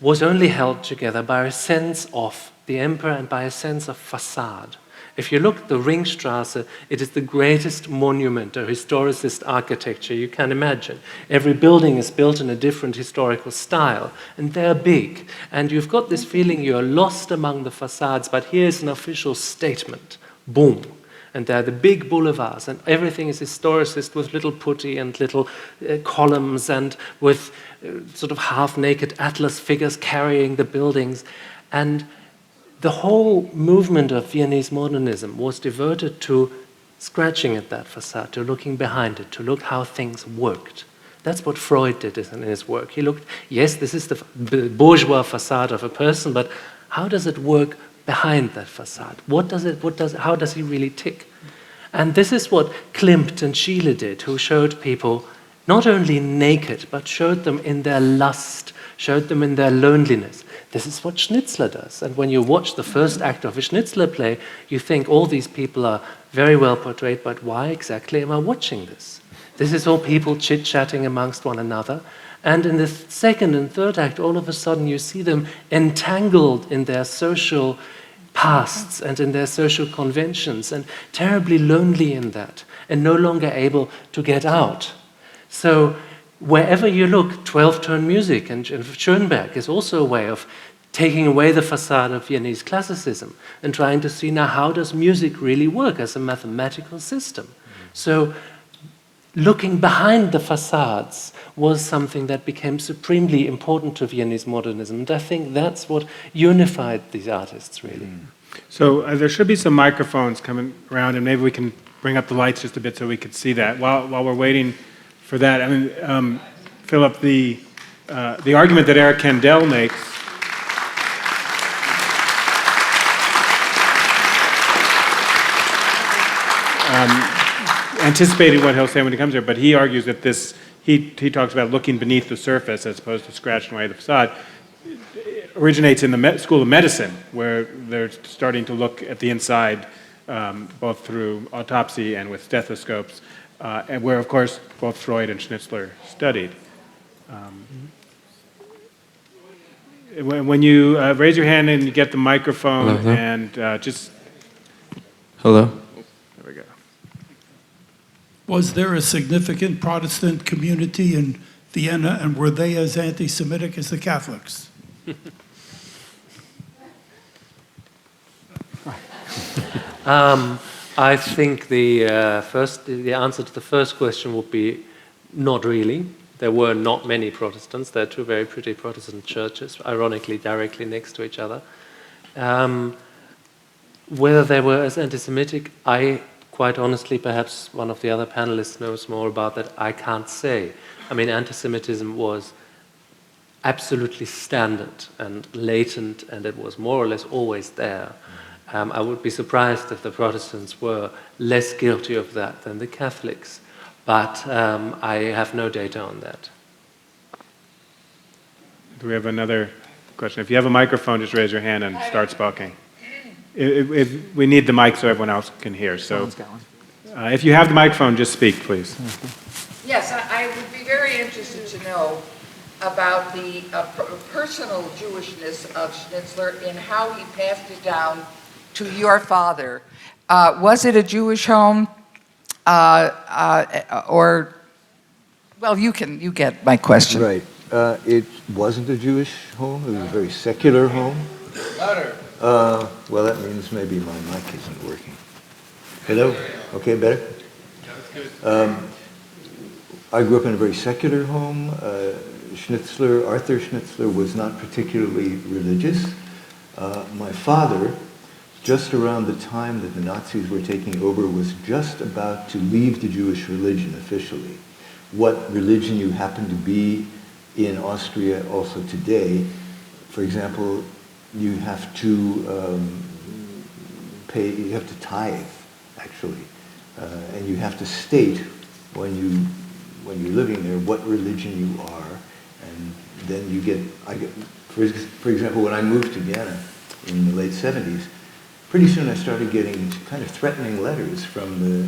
was only held together by a sense of the emperor and by a sense of facade. If you look at the Ringstrasse, it is the greatest monument of historicist architecture you can imagine. Every building is built in a different historical style, and they're big. And you've got this feeling you're lost among the facades, but here's an official statement. Boom. And there are the big boulevards, and everything is historicist with little putti and little columns and with sort of half-naked atlas figures carrying the buildings. And the whole movement of Viennese modernism was devoted to scratching at that facade, to looking behind it, to look how things worked. That's what Freud did in his work. He looked, yes, this is the bourgeois facade of a person, but how does it work behind that facade? How does he really tick? And this is what Klimt and Schiele did, who showed people not only naked, but showed them in their lust, showed them in their loneliness. This is what Schnitzler does. And when you watch the first act of a Schnitzler play, you think all these people are very well portrayed, but why exactly am I watching this? This is all people chit-chatting amongst one another. And in the second and third act, all of a sudden you see them entangled in their social pasts and in their social conventions and terribly lonely in that and no longer able to get out. So wherever you look, 12-tone music and Schoenberg is also a way of taking away the facade of Viennese classicism and trying to see now how does music really work as a mathematical system. So looking behind the facades was something that became supremely important to Viennese modernism. And I think that's what unified these artists, really. So there should be some microphones coming around, and maybe we can bring up the lights just a bit so we could see that. While we're waiting for that, I mean, Philipp, the argument that Eric Kandel makes anticipating what he'll say when he comes here, but he argues that this, he talks about looking beneath the surface as opposed to scratching away the facade, originates in the School of Medicine, where they're starting to look at the inside, both through autopsy and with stethoscopes, and where, of course, both Freud and Schnitzler studied. When you raise your hand and you get the microphone, Hello. and just... Hello. There we go. Was there a significant Protestant community in Vienna, and were they as anti-Semitic as the Catholics? I think the answer to the first question would be not really. There were not many Protestants. There are two very pretty Protestant churches, ironically directly next to each other. Whether they were as anti-Semitic, I quite honestly, perhaps one of the other panelists knows more about that, I can't say. I mean, anti-Semitism was absolutely standard and latent, and it was more or less always there. I would be surprised if the Protestants were less guilty of that than the Catholics, but I have no data on that. Do we have another question? If you have a microphone, just raise your hand and start speaking. If we need the mic so everyone else can hear. So, if you have the microphone, just speak, please. Yes, I would be very interested to know about the personal Jewishness of Schnitzler and how he passed it down to your father. Was it a Jewish home, or? Well, you get my question. Right. It wasn't a Jewish home. It was a very secular home. Well, that means maybe my mic isn't working. Hello? Okay, better? I grew up in a very secular home. Arthur Schnitzler was not particularly religious. My father, just around the time that the Nazis were taking over, was just about to leave the Jewish religion officially. What religion you happen to be in Austria also today, for example, you have to pay, you have to tithe, actually, and you have to state when you're living there what religion you are, and then you get, for example, when I moved to Vienna in the late 70s, pretty soon I started getting kind of threatening letters from the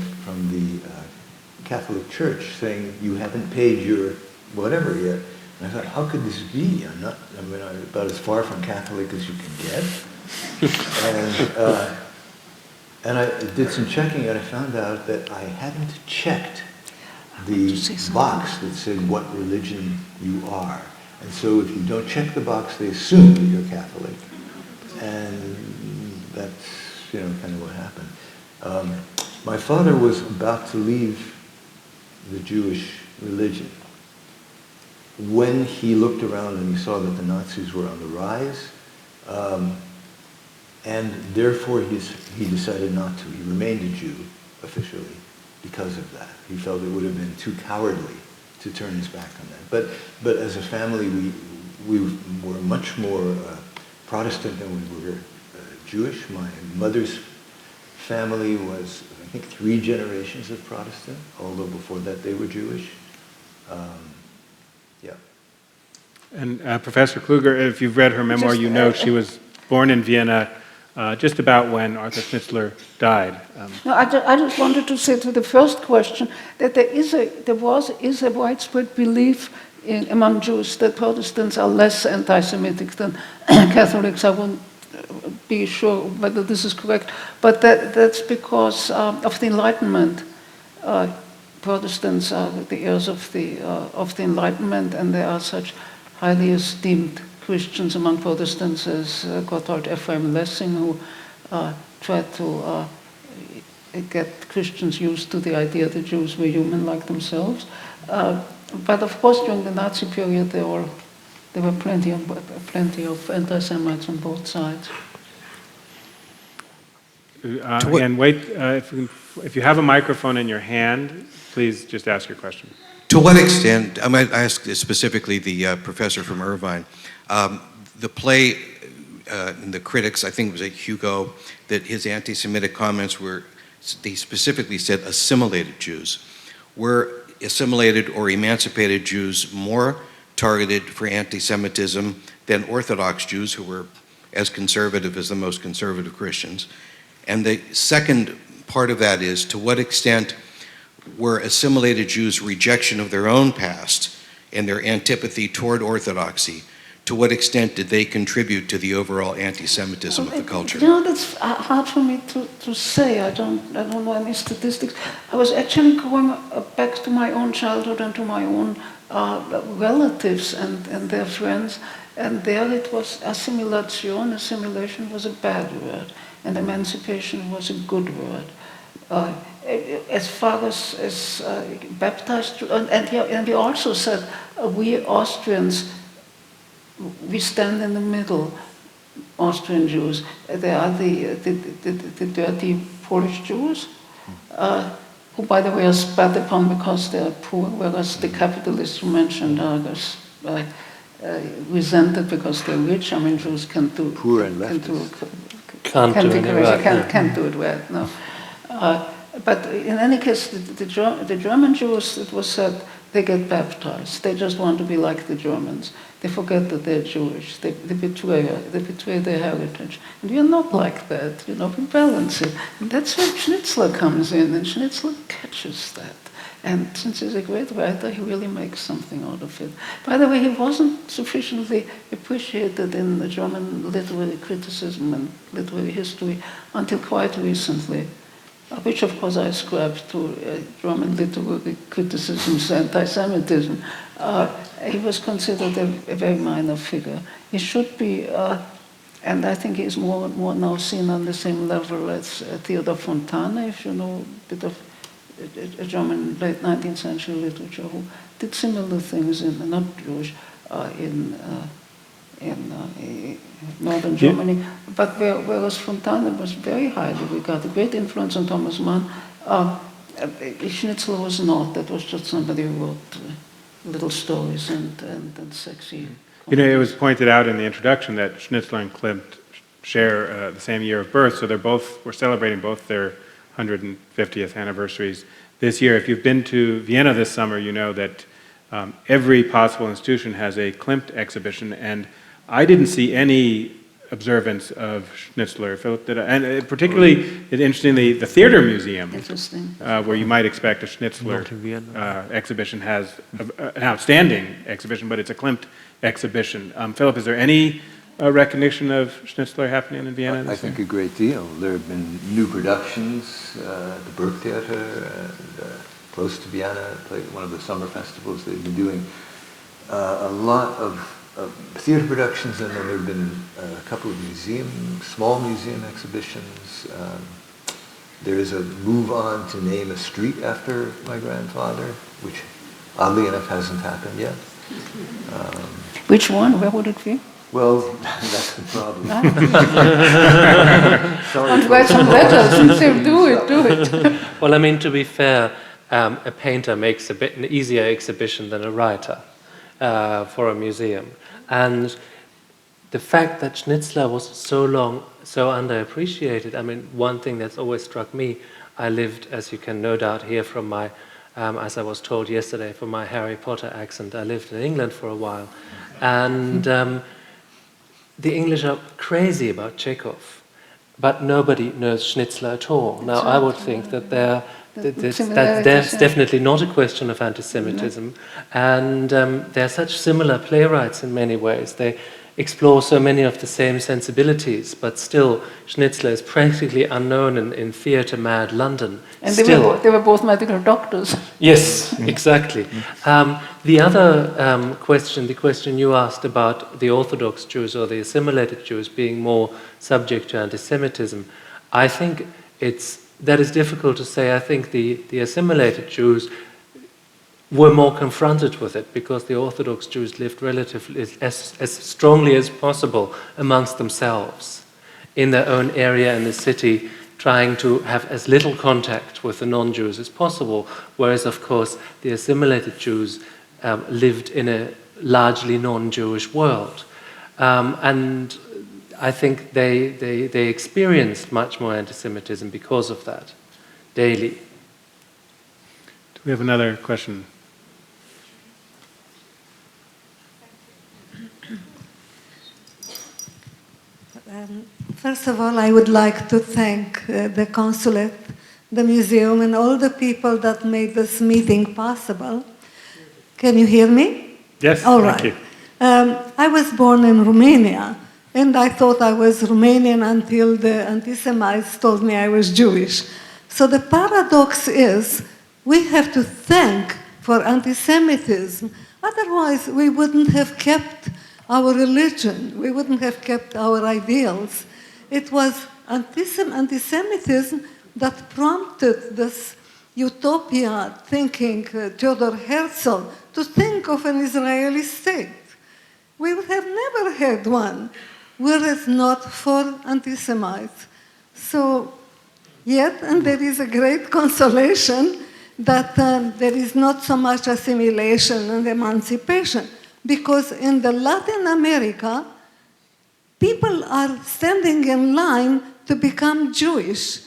Catholic Church saying, you haven't paid your whatever yet. And I thought, how could this be? I'm about as far from Catholic as you can get. And I did some checking, and I found out that I hadn't checked the box that said what religion you are. And so if you don't check the box, they assume that you're Catholic. And that's, kind of what happened. My father was about to leave the Jewish religion when he looked around and he saw that the Nazis were on the rise, and therefore he decided not to. He remained a Jew officially because of that. He felt it would have been too cowardly to turn his back on that. But as a family, we were much more Protestant than we were Jewish. My mother's family was, I think, 3 generations of Protestant, although before that they were Jewish. Yeah. And Professor Kluger, if you've read her memoir, you know she was born in Vienna just about when Arthur Schnitzler died. No, I just wanted to say to the first question that there is a widespread belief among Jews that Protestants are less anti-Semitic than Catholics. I won't be sure whether this is correct, but that's because of the Enlightenment. Protestants are the heirs of the Enlightenment, and there are such highly esteemed Christians among Protestants as Gotthard Ephraim Lessing, who tried to get Christians used to the idea that Jews were human like themselves. But of course, during the Nazi period, there were plenty of anti-Semites on both sides. And wait, if you have a microphone in your hand, please just ask your question. To what extent, I might ask specifically the professor from Irvine, the play and the critics, I think it was Hugo, that his anti-Semitic comments were, they specifically said assimilated Jews. Were assimilated or emancipated Jews more targeted for anti-Semitism than Orthodox Jews, who were as conservative as the most conservative Christians? And the second part of that is, to what extent were assimilated Jews' rejection of their own past and their antipathy toward Orthodoxy, to what extent did they contribute to the overall anti-Semitism of the culture? That's hard for me to say. I don't know any statistics. I was actually going back to my own childhood and to my own relatives and their friends, and there it was assimilation. Assimilation was a bad word, and emancipation was a good word. As far as baptized, and we also said, we Austrians, we stand in the middle, Austrian Jews. They are the dirty Polish Jews, who, by the way, are spat upon because they are poor, whereas the capitalists you mentioned are resented because they're rich. I mean, Jews can't do poor and leftist. Can't do it right. No. But in any case, the German Jews, it was said, they get baptized. They just want to be like the Germans. They forget that they're Jewish. They betray their heritage. And we are not like that. We balance it. And that's where Schnitzler comes in, and Schnitzler catches that. And since he's a great writer, he really makes something out of it. By the way, he wasn't sufficiently appreciated in the German literary criticism and literary history until quite recently, which of course I ascribe to German literary criticism's anti-Semitism. He was considered a very minor figure. He should be, and I think he's more and more now seen on the same level as Theodor Fontane, if you know a bit of a German late 19th century literature, who did similar things not Jewish, in northern Germany. But whereas Fontane was very highly regarded, great influence on Thomas Mann, Schnitzler was not. That was just somebody who wrote little stories and sexy. It was pointed out in the introduction that Schnitzler and Klimt share the same year of birth, so we're celebrating both their 150th anniversaries this year. If you've been to Vienna this summer, you know that every possible institution has a Klimt exhibition, and I didn't see any observance of Schnitzler. Philipp did, and particularly interestingly, the Theater Museum, where you might expect a Schnitzler exhibition, has an outstanding exhibition, but it's a Klimt exhibition. Philipp, is there any recognition of Schnitzler happening in Vienna? I think a great deal. There have been new productions at the Burgtheater, close to Vienna, one of the summer festivals they've been doing. A lot of theater productions, and then there have been a couple of small museum exhibitions. There is a move on to name a street after my grandfather, which oddly enough hasn't happened yet. Which one? Where would it be? Well, that's the problem. And write some letters and say, do it. Well, I mean, to be fair, a painter makes a bit an easier exhibition than a writer for a museum. And the fact that Schnitzler was so long so underappreciated, I mean, one thing that's always struck me, I lived, as you can no doubt hear from my, as I was told yesterday, from my Harry Potter accent, I lived in England for a while. And the English are crazy about Chekhov, but nobody knows Schnitzler at all. Now, I would think that there's definitely not a question of anti-Semitism, and they're such similar playwrights in many ways. They explore so many of the same sensibilities, but still, Schnitzler is practically unknown in theatre-mad London. And they were both medical doctors. Yes, exactly. The other question, the question you asked about the Orthodox Jews or the assimilated Jews being more subject to anti-Semitism, I think that is difficult to say. I think the assimilated Jews were more confronted with it because the Orthodox Jews lived relatively as strongly as possible amongst themselves in their own area in the city, trying to have as little contact with the non-Jews as possible, whereas, of course, the assimilated Jews lived in a largely non-Jewish world. And I think they experienced much more anti-Semitism because of that, daily. Do we have another question? First of all, I would like to thank the Consulate, the museum, and all the people that made this meeting possible. Can you hear me? Yes, all right. Thank you. I was born in Romania, and I thought I was Romanian until the anti-Semites told me I was Jewish. So the paradox is, we have to thank for anti-Semitism, otherwise we wouldn't have kept our religion, we wouldn't have kept our ideals. It was anti-Semitism that prompted this utopia thinking, Theodor Herzl, to think of an Israeli state. We would have never had one, were it not for anti-Semites. So, yet, and there is a great consolation that there is not so much assimilation and emancipation, because in the Latin America, people are standing in line to become Jewish.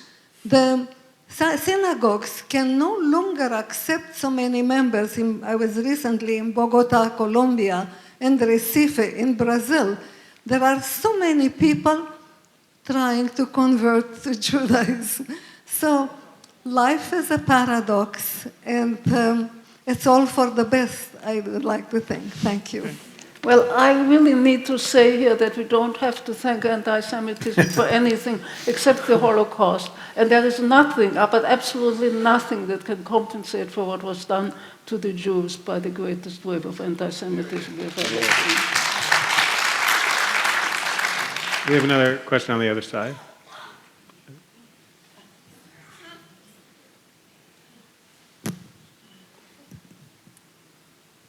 The synagogues can no longer accept so many members. I was recently in Bogota, Colombia, and Recife in Brazil. There are so many people trying to convert to Judaism. So life is a paradox, and it's all for the best, I would like to think. Thank you. Well, I really need to say here that we don't have to thank anti-Semitism for anything except the Holocaust. And there is nothing, but absolutely nothing, that can compensate for what was done to the Jews by the greatest wave of anti-Semitism we've ever seen. We have another question on the other side.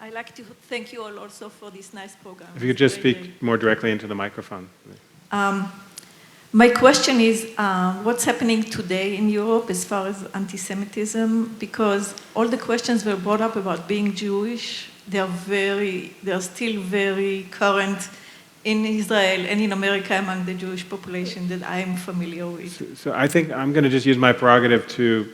I'd like to thank you all also for this nice program. If you could just speak more directly into the microphone. My question is, what's happening today in Europe as far as anti-Semitism? Because all the questions were brought up about being Jewish. They are still very current in Israel and in America among the Jewish population that I'm familiar with. So I think I'm going to just use my prerogative to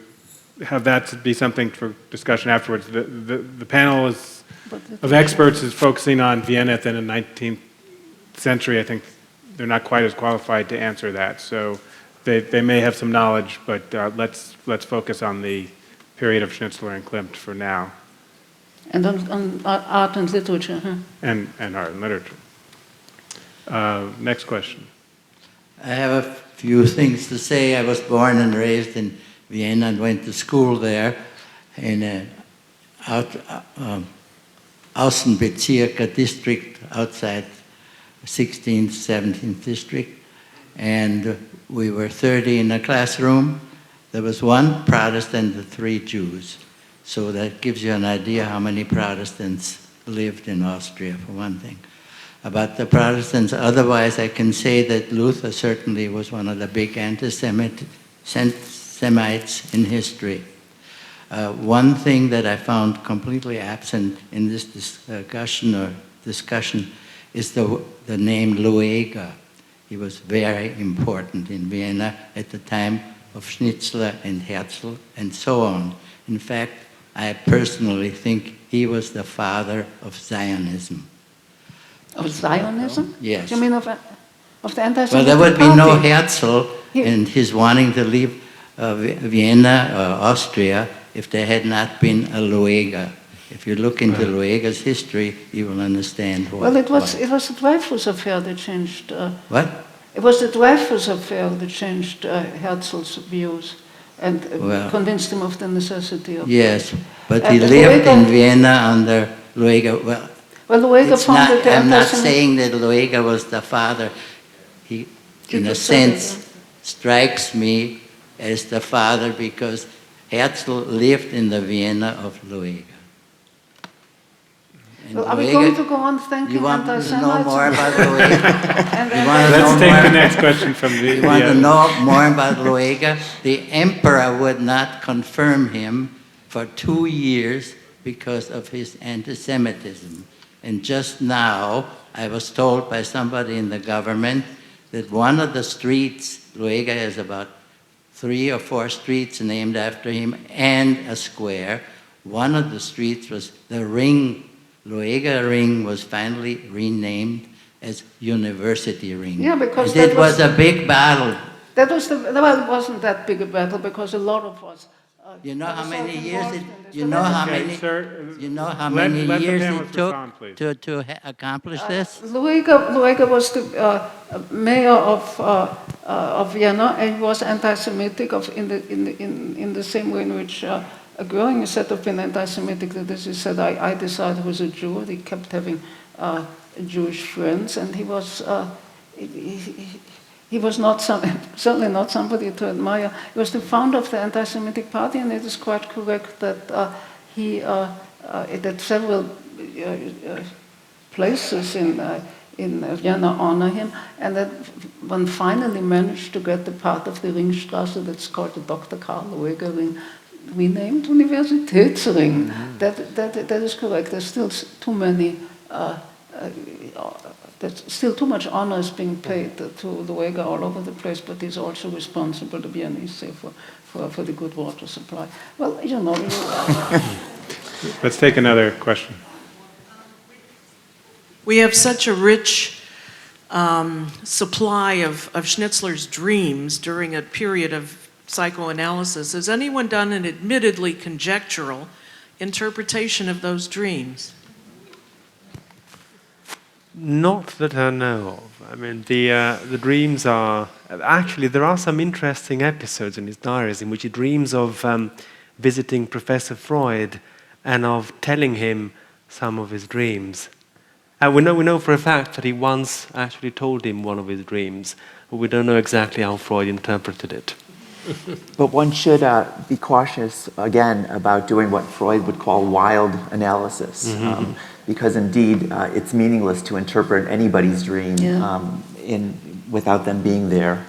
have that be something for discussion afterwards. The panel of experts is focusing on Vienna at the end of the 19th century. I think they're not quite as qualified to answer that. So they may have some knowledge, but let's focus on the period of Schnitzler and Klimt for now. And on art and literature. Huh? And art and literature. Next question. I have a few things to say. I was born and raised in Vienna and went to school there in Außenbezirk, a district outside 16th, 17th district. And we were 30 in a classroom. There was one Protestant and 3 Jews. So that gives you an idea how many Protestants lived in Austria, for one thing. About the Protestants, otherwise I can say that Luther certainly was one of the big anti-Semites in history. One thing that I found completely absent in this discussion is the name Lueger. He was very important in Vienna at the time of Schnitzler and Herzl and so on. In fact, I personally think he was the father of Zionism. Of Zionism? Yes. You mean of the anti-Semitic Well, there would be party? no Herzl and his wanting to leave Vienna or Austria if there had not been a Lueger. If you look into Lueger's history, you will understand why. Well, it was the Dreyfus affair that changed. What? It was the Dreyfus affair that changed Herzl's views and convinced him of the necessity of. Yes, but he lived in Vienna under Lueger. Well, Lueger founded the I'm not anti-Semitic. saying that Lueger was the father. He, in a sense, strikes me as the father because Herzl lived in the Vienna of Lueger. Well, are we going to go on thanking You want to anti-Semites? know more about Lueger? Let's take the next question from the... You want to know more about Lueger? The emperor would not confirm him for 2 years because of his anti-Semitism. And just now, I was told by somebody in the government that one of the streets, Lueger has about 3 or 4 streets named after him and a square. One of the streets was the Ring. Lueger Ring was finally renamed as University Ring. Yeah, because it was a big battle. That was well, it wasn't that big a battle because a lot of us. You know how many years it? You know how many? You know how many years it took to accomplish this? Lueger was the mayor of Vienna, and he was anti-Semitic in the same way in which Göring is said to have been anti-Semitic. That is, he said, "I decided who was a Jew." He kept having Jewish friends, and he was. He was not certainly not somebody to admire. He was the founder of the anti-Semitic party, and it is quite correct that that several places in Vienna honor him, and that one finally managed to get the part of the Ringstraße that's called the Dr. Karl Lueger Ring renamed Universitätsring. That is correct. There's still too many. There's still too much honor is being paid to Lueger all over the place, but he's also responsible, the Viennese say, for the good water supply. Well, you know. Let's take another question. We have such a rich supply of Schnitzler's dreams during a period of psychoanalysis. Has anyone done an admittedly conjectural interpretation of those dreams? Not that I know of. I mean, the dreams are... Actually, there are some interesting episodes in his diaries in which he dreams of visiting Professor Freud and of telling him some of his dreams. We know for a fact that he once actually told him one of his dreams, but we don't know exactly how Freud interpreted it. But one should be cautious, again, about doing what Freud would call wild analysis. Because indeed, it's meaningless to interpret anybody's dream without them being there.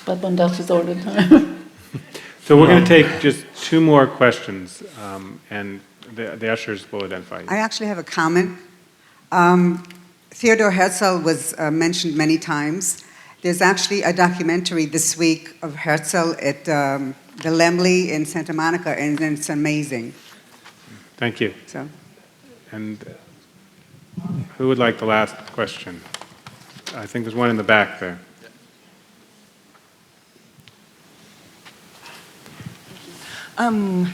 But one does it all the time. So we're going to take just 2 more questions, and the ushers will identify you. I actually have a comment. Theodor Herzl was mentioned many times. There's actually a documentary this week of Herzl at the Lemley in Santa Monica, and it's amazing. Thank you. So, And who would like the last question? I think there's one in the back there. I'm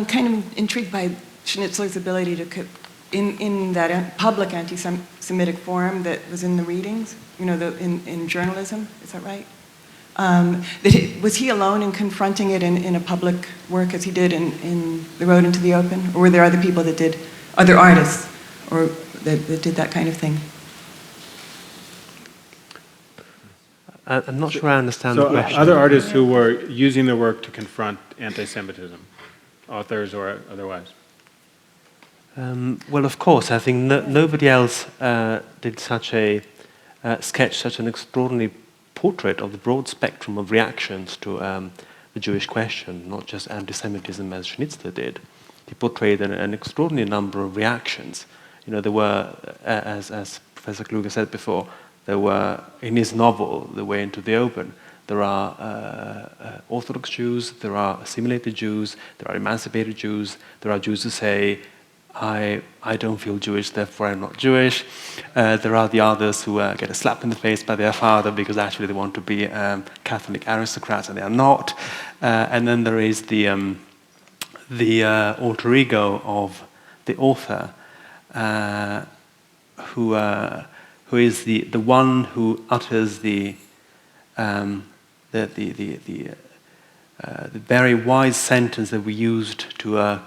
kind of intrigued by Schnitzler's ability to, in that public anti-Semitic forum that was in the readings, you know, in journalism, is that right? Was he alone in confronting it in a public work as he did in The Road into the Open? Or were there other people that did, other artists, or that did that kind of thing? I'm not sure I understand So the question. other artists who were using their work to confront anti-Semitism, authors or otherwise? Well, of course, I think nobody else did such a sketch, such an extraordinary portrait of the broad spectrum of reactions to the Jewish question, not just anti-Semitism as Schnitzler did. He portrayed an extraordinary number of reactions. You know, there were, as Professor Kluger said before, there were, in his novel, The Way into the Open, there are Orthodox Jews, there are assimilated Jews, there are emancipated Jews, there are Jews who say, I don't feel Jewish, therefore I'm not Jewish. There are the others who get a slap in the face by their father because actually they want to be Catholic aristocrats and they are not. And then there is the alter ego of the author, who is the one who utters the very wise sentence that we used to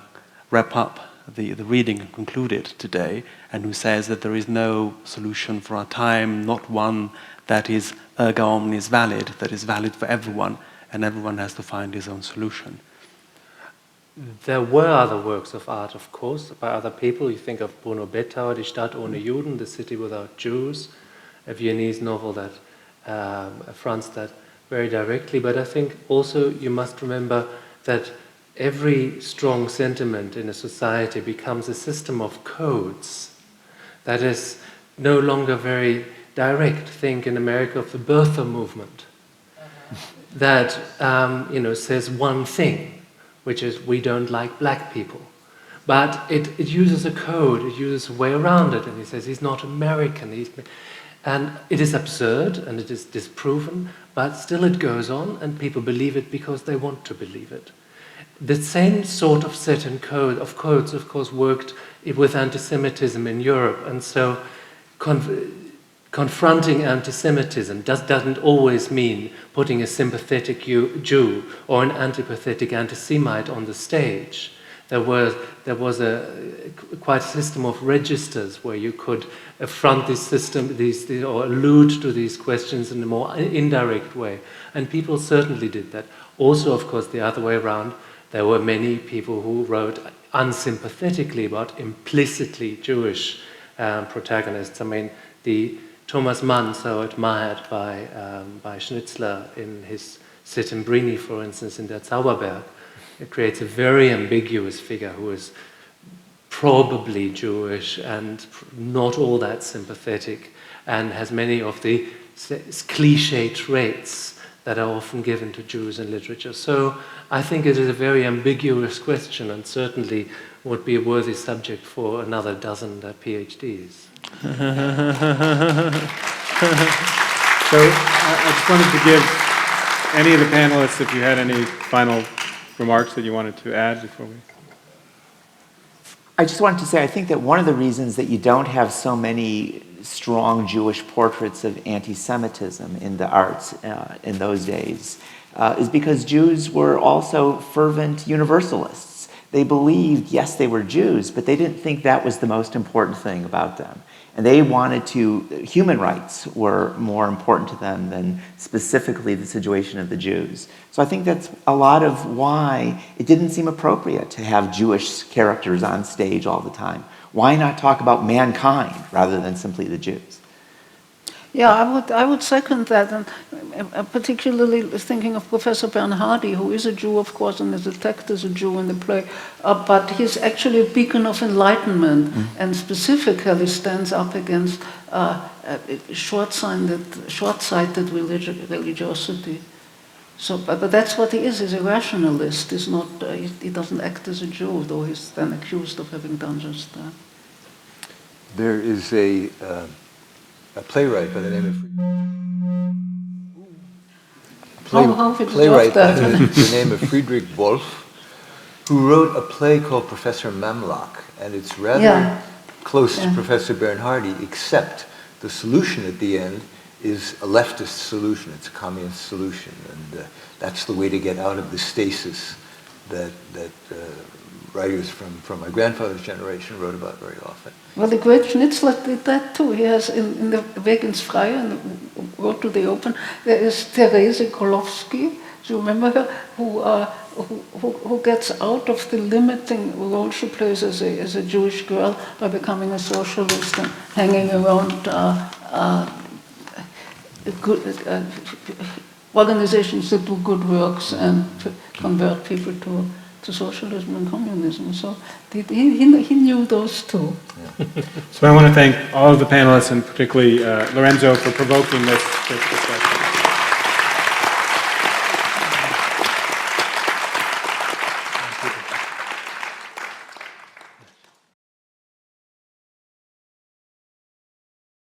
wrap up the reading and conclude it today, and who says that there is no solution for our time, not one that is erga omnes valid, that is valid for everyone, and everyone has to find his own solution. There were other works of art, of course, by other people. You think of Bruno Bettauer, Die Stadt ohne Juden, The City Without Jews, a Viennese novel that affronts that very directly. But I think also you must remember that every strong sentiment in a society becomes a system of codes that is no longer very direct. Think in America of the birther movement that says one thing, which is we don't like black people. But it uses a code, it uses a way around it, and he says he's not American. And it is absurd and it is disproven, but still it goes on and people believe it because they want to believe it. The same sort of set and code of codes, of course, worked with anti-Semitism in Europe, and so confronting anti-Semitism doesn't always mean putting a sympathetic Jew or an antipathetic anti-Semite on the stage. There was quite a system of registers where you could affront this system, or allude to these questions in a more indirect way, and people certainly did that. Also, of course, the other way around. There were many people who wrote unsympathetically but implicitly Jewish protagonists. I mean, the Thomas Mann, so admired by Schnitzler in his Settembrini, for instance, in Der Zauberberg, it creates a very ambiguous figure who is probably Jewish and not all that sympathetic and has many of the cliché traits that are often given to Jews in literature. So I think it is a very ambiguous question and certainly would be a worthy subject for another dozen PhDs. So I just wanted to give any of the panelists, if you had any final remarks that you wanted to add before we... I just wanted to say, I think that one of the reasons that you don't have so many strong Jewish portraits of anti-Semitism in the arts in those days is because Jews were also fervent universalists. They believed, yes, they were Jews, but they didn't think that was the most important thing about them. And they wanted human rights were more important to them than specifically the situation of the Jews. So I think that's a lot of why it didn't seem appropriate to have Jewish characters on stage all the time. Why not talk about mankind rather than simply the Jews? Yeah, I would second that, and particularly thinking of Professor Bernhardi, who is a Jew, of course, and is attacked as a Jew in the play, but he's actually a beacon of enlightenment, and specifically stands up against short-sighted religiosity. So, but that's what he is. He's a rationalist. He's not. He doesn't act as a Jew, though he's then accused of having done just that. There is a playwright by the name of the name of Friedrich Wolf, who wrote a play called Professor Memlock, and it's rather close to Professor Bernhardi, except the solution at the end is a leftist solution. It's a communist solution, and that's the way to get out of the stasis that writers from my grandfather's generation wrote about very often. Well, the great Schnitzler did that too. He has in the Weg ins Freie, in the Road to the Open, there is Therese Kolowski, do you remember her, who gets out of the limiting role she plays as a Jewish girl by becoming a socialist and hanging around organizations that do good works and convert people to socialism and communism. So he knew those two. Yeah. So I want to thank all of the panelists and particularly Lorenzo for provoking this discussion.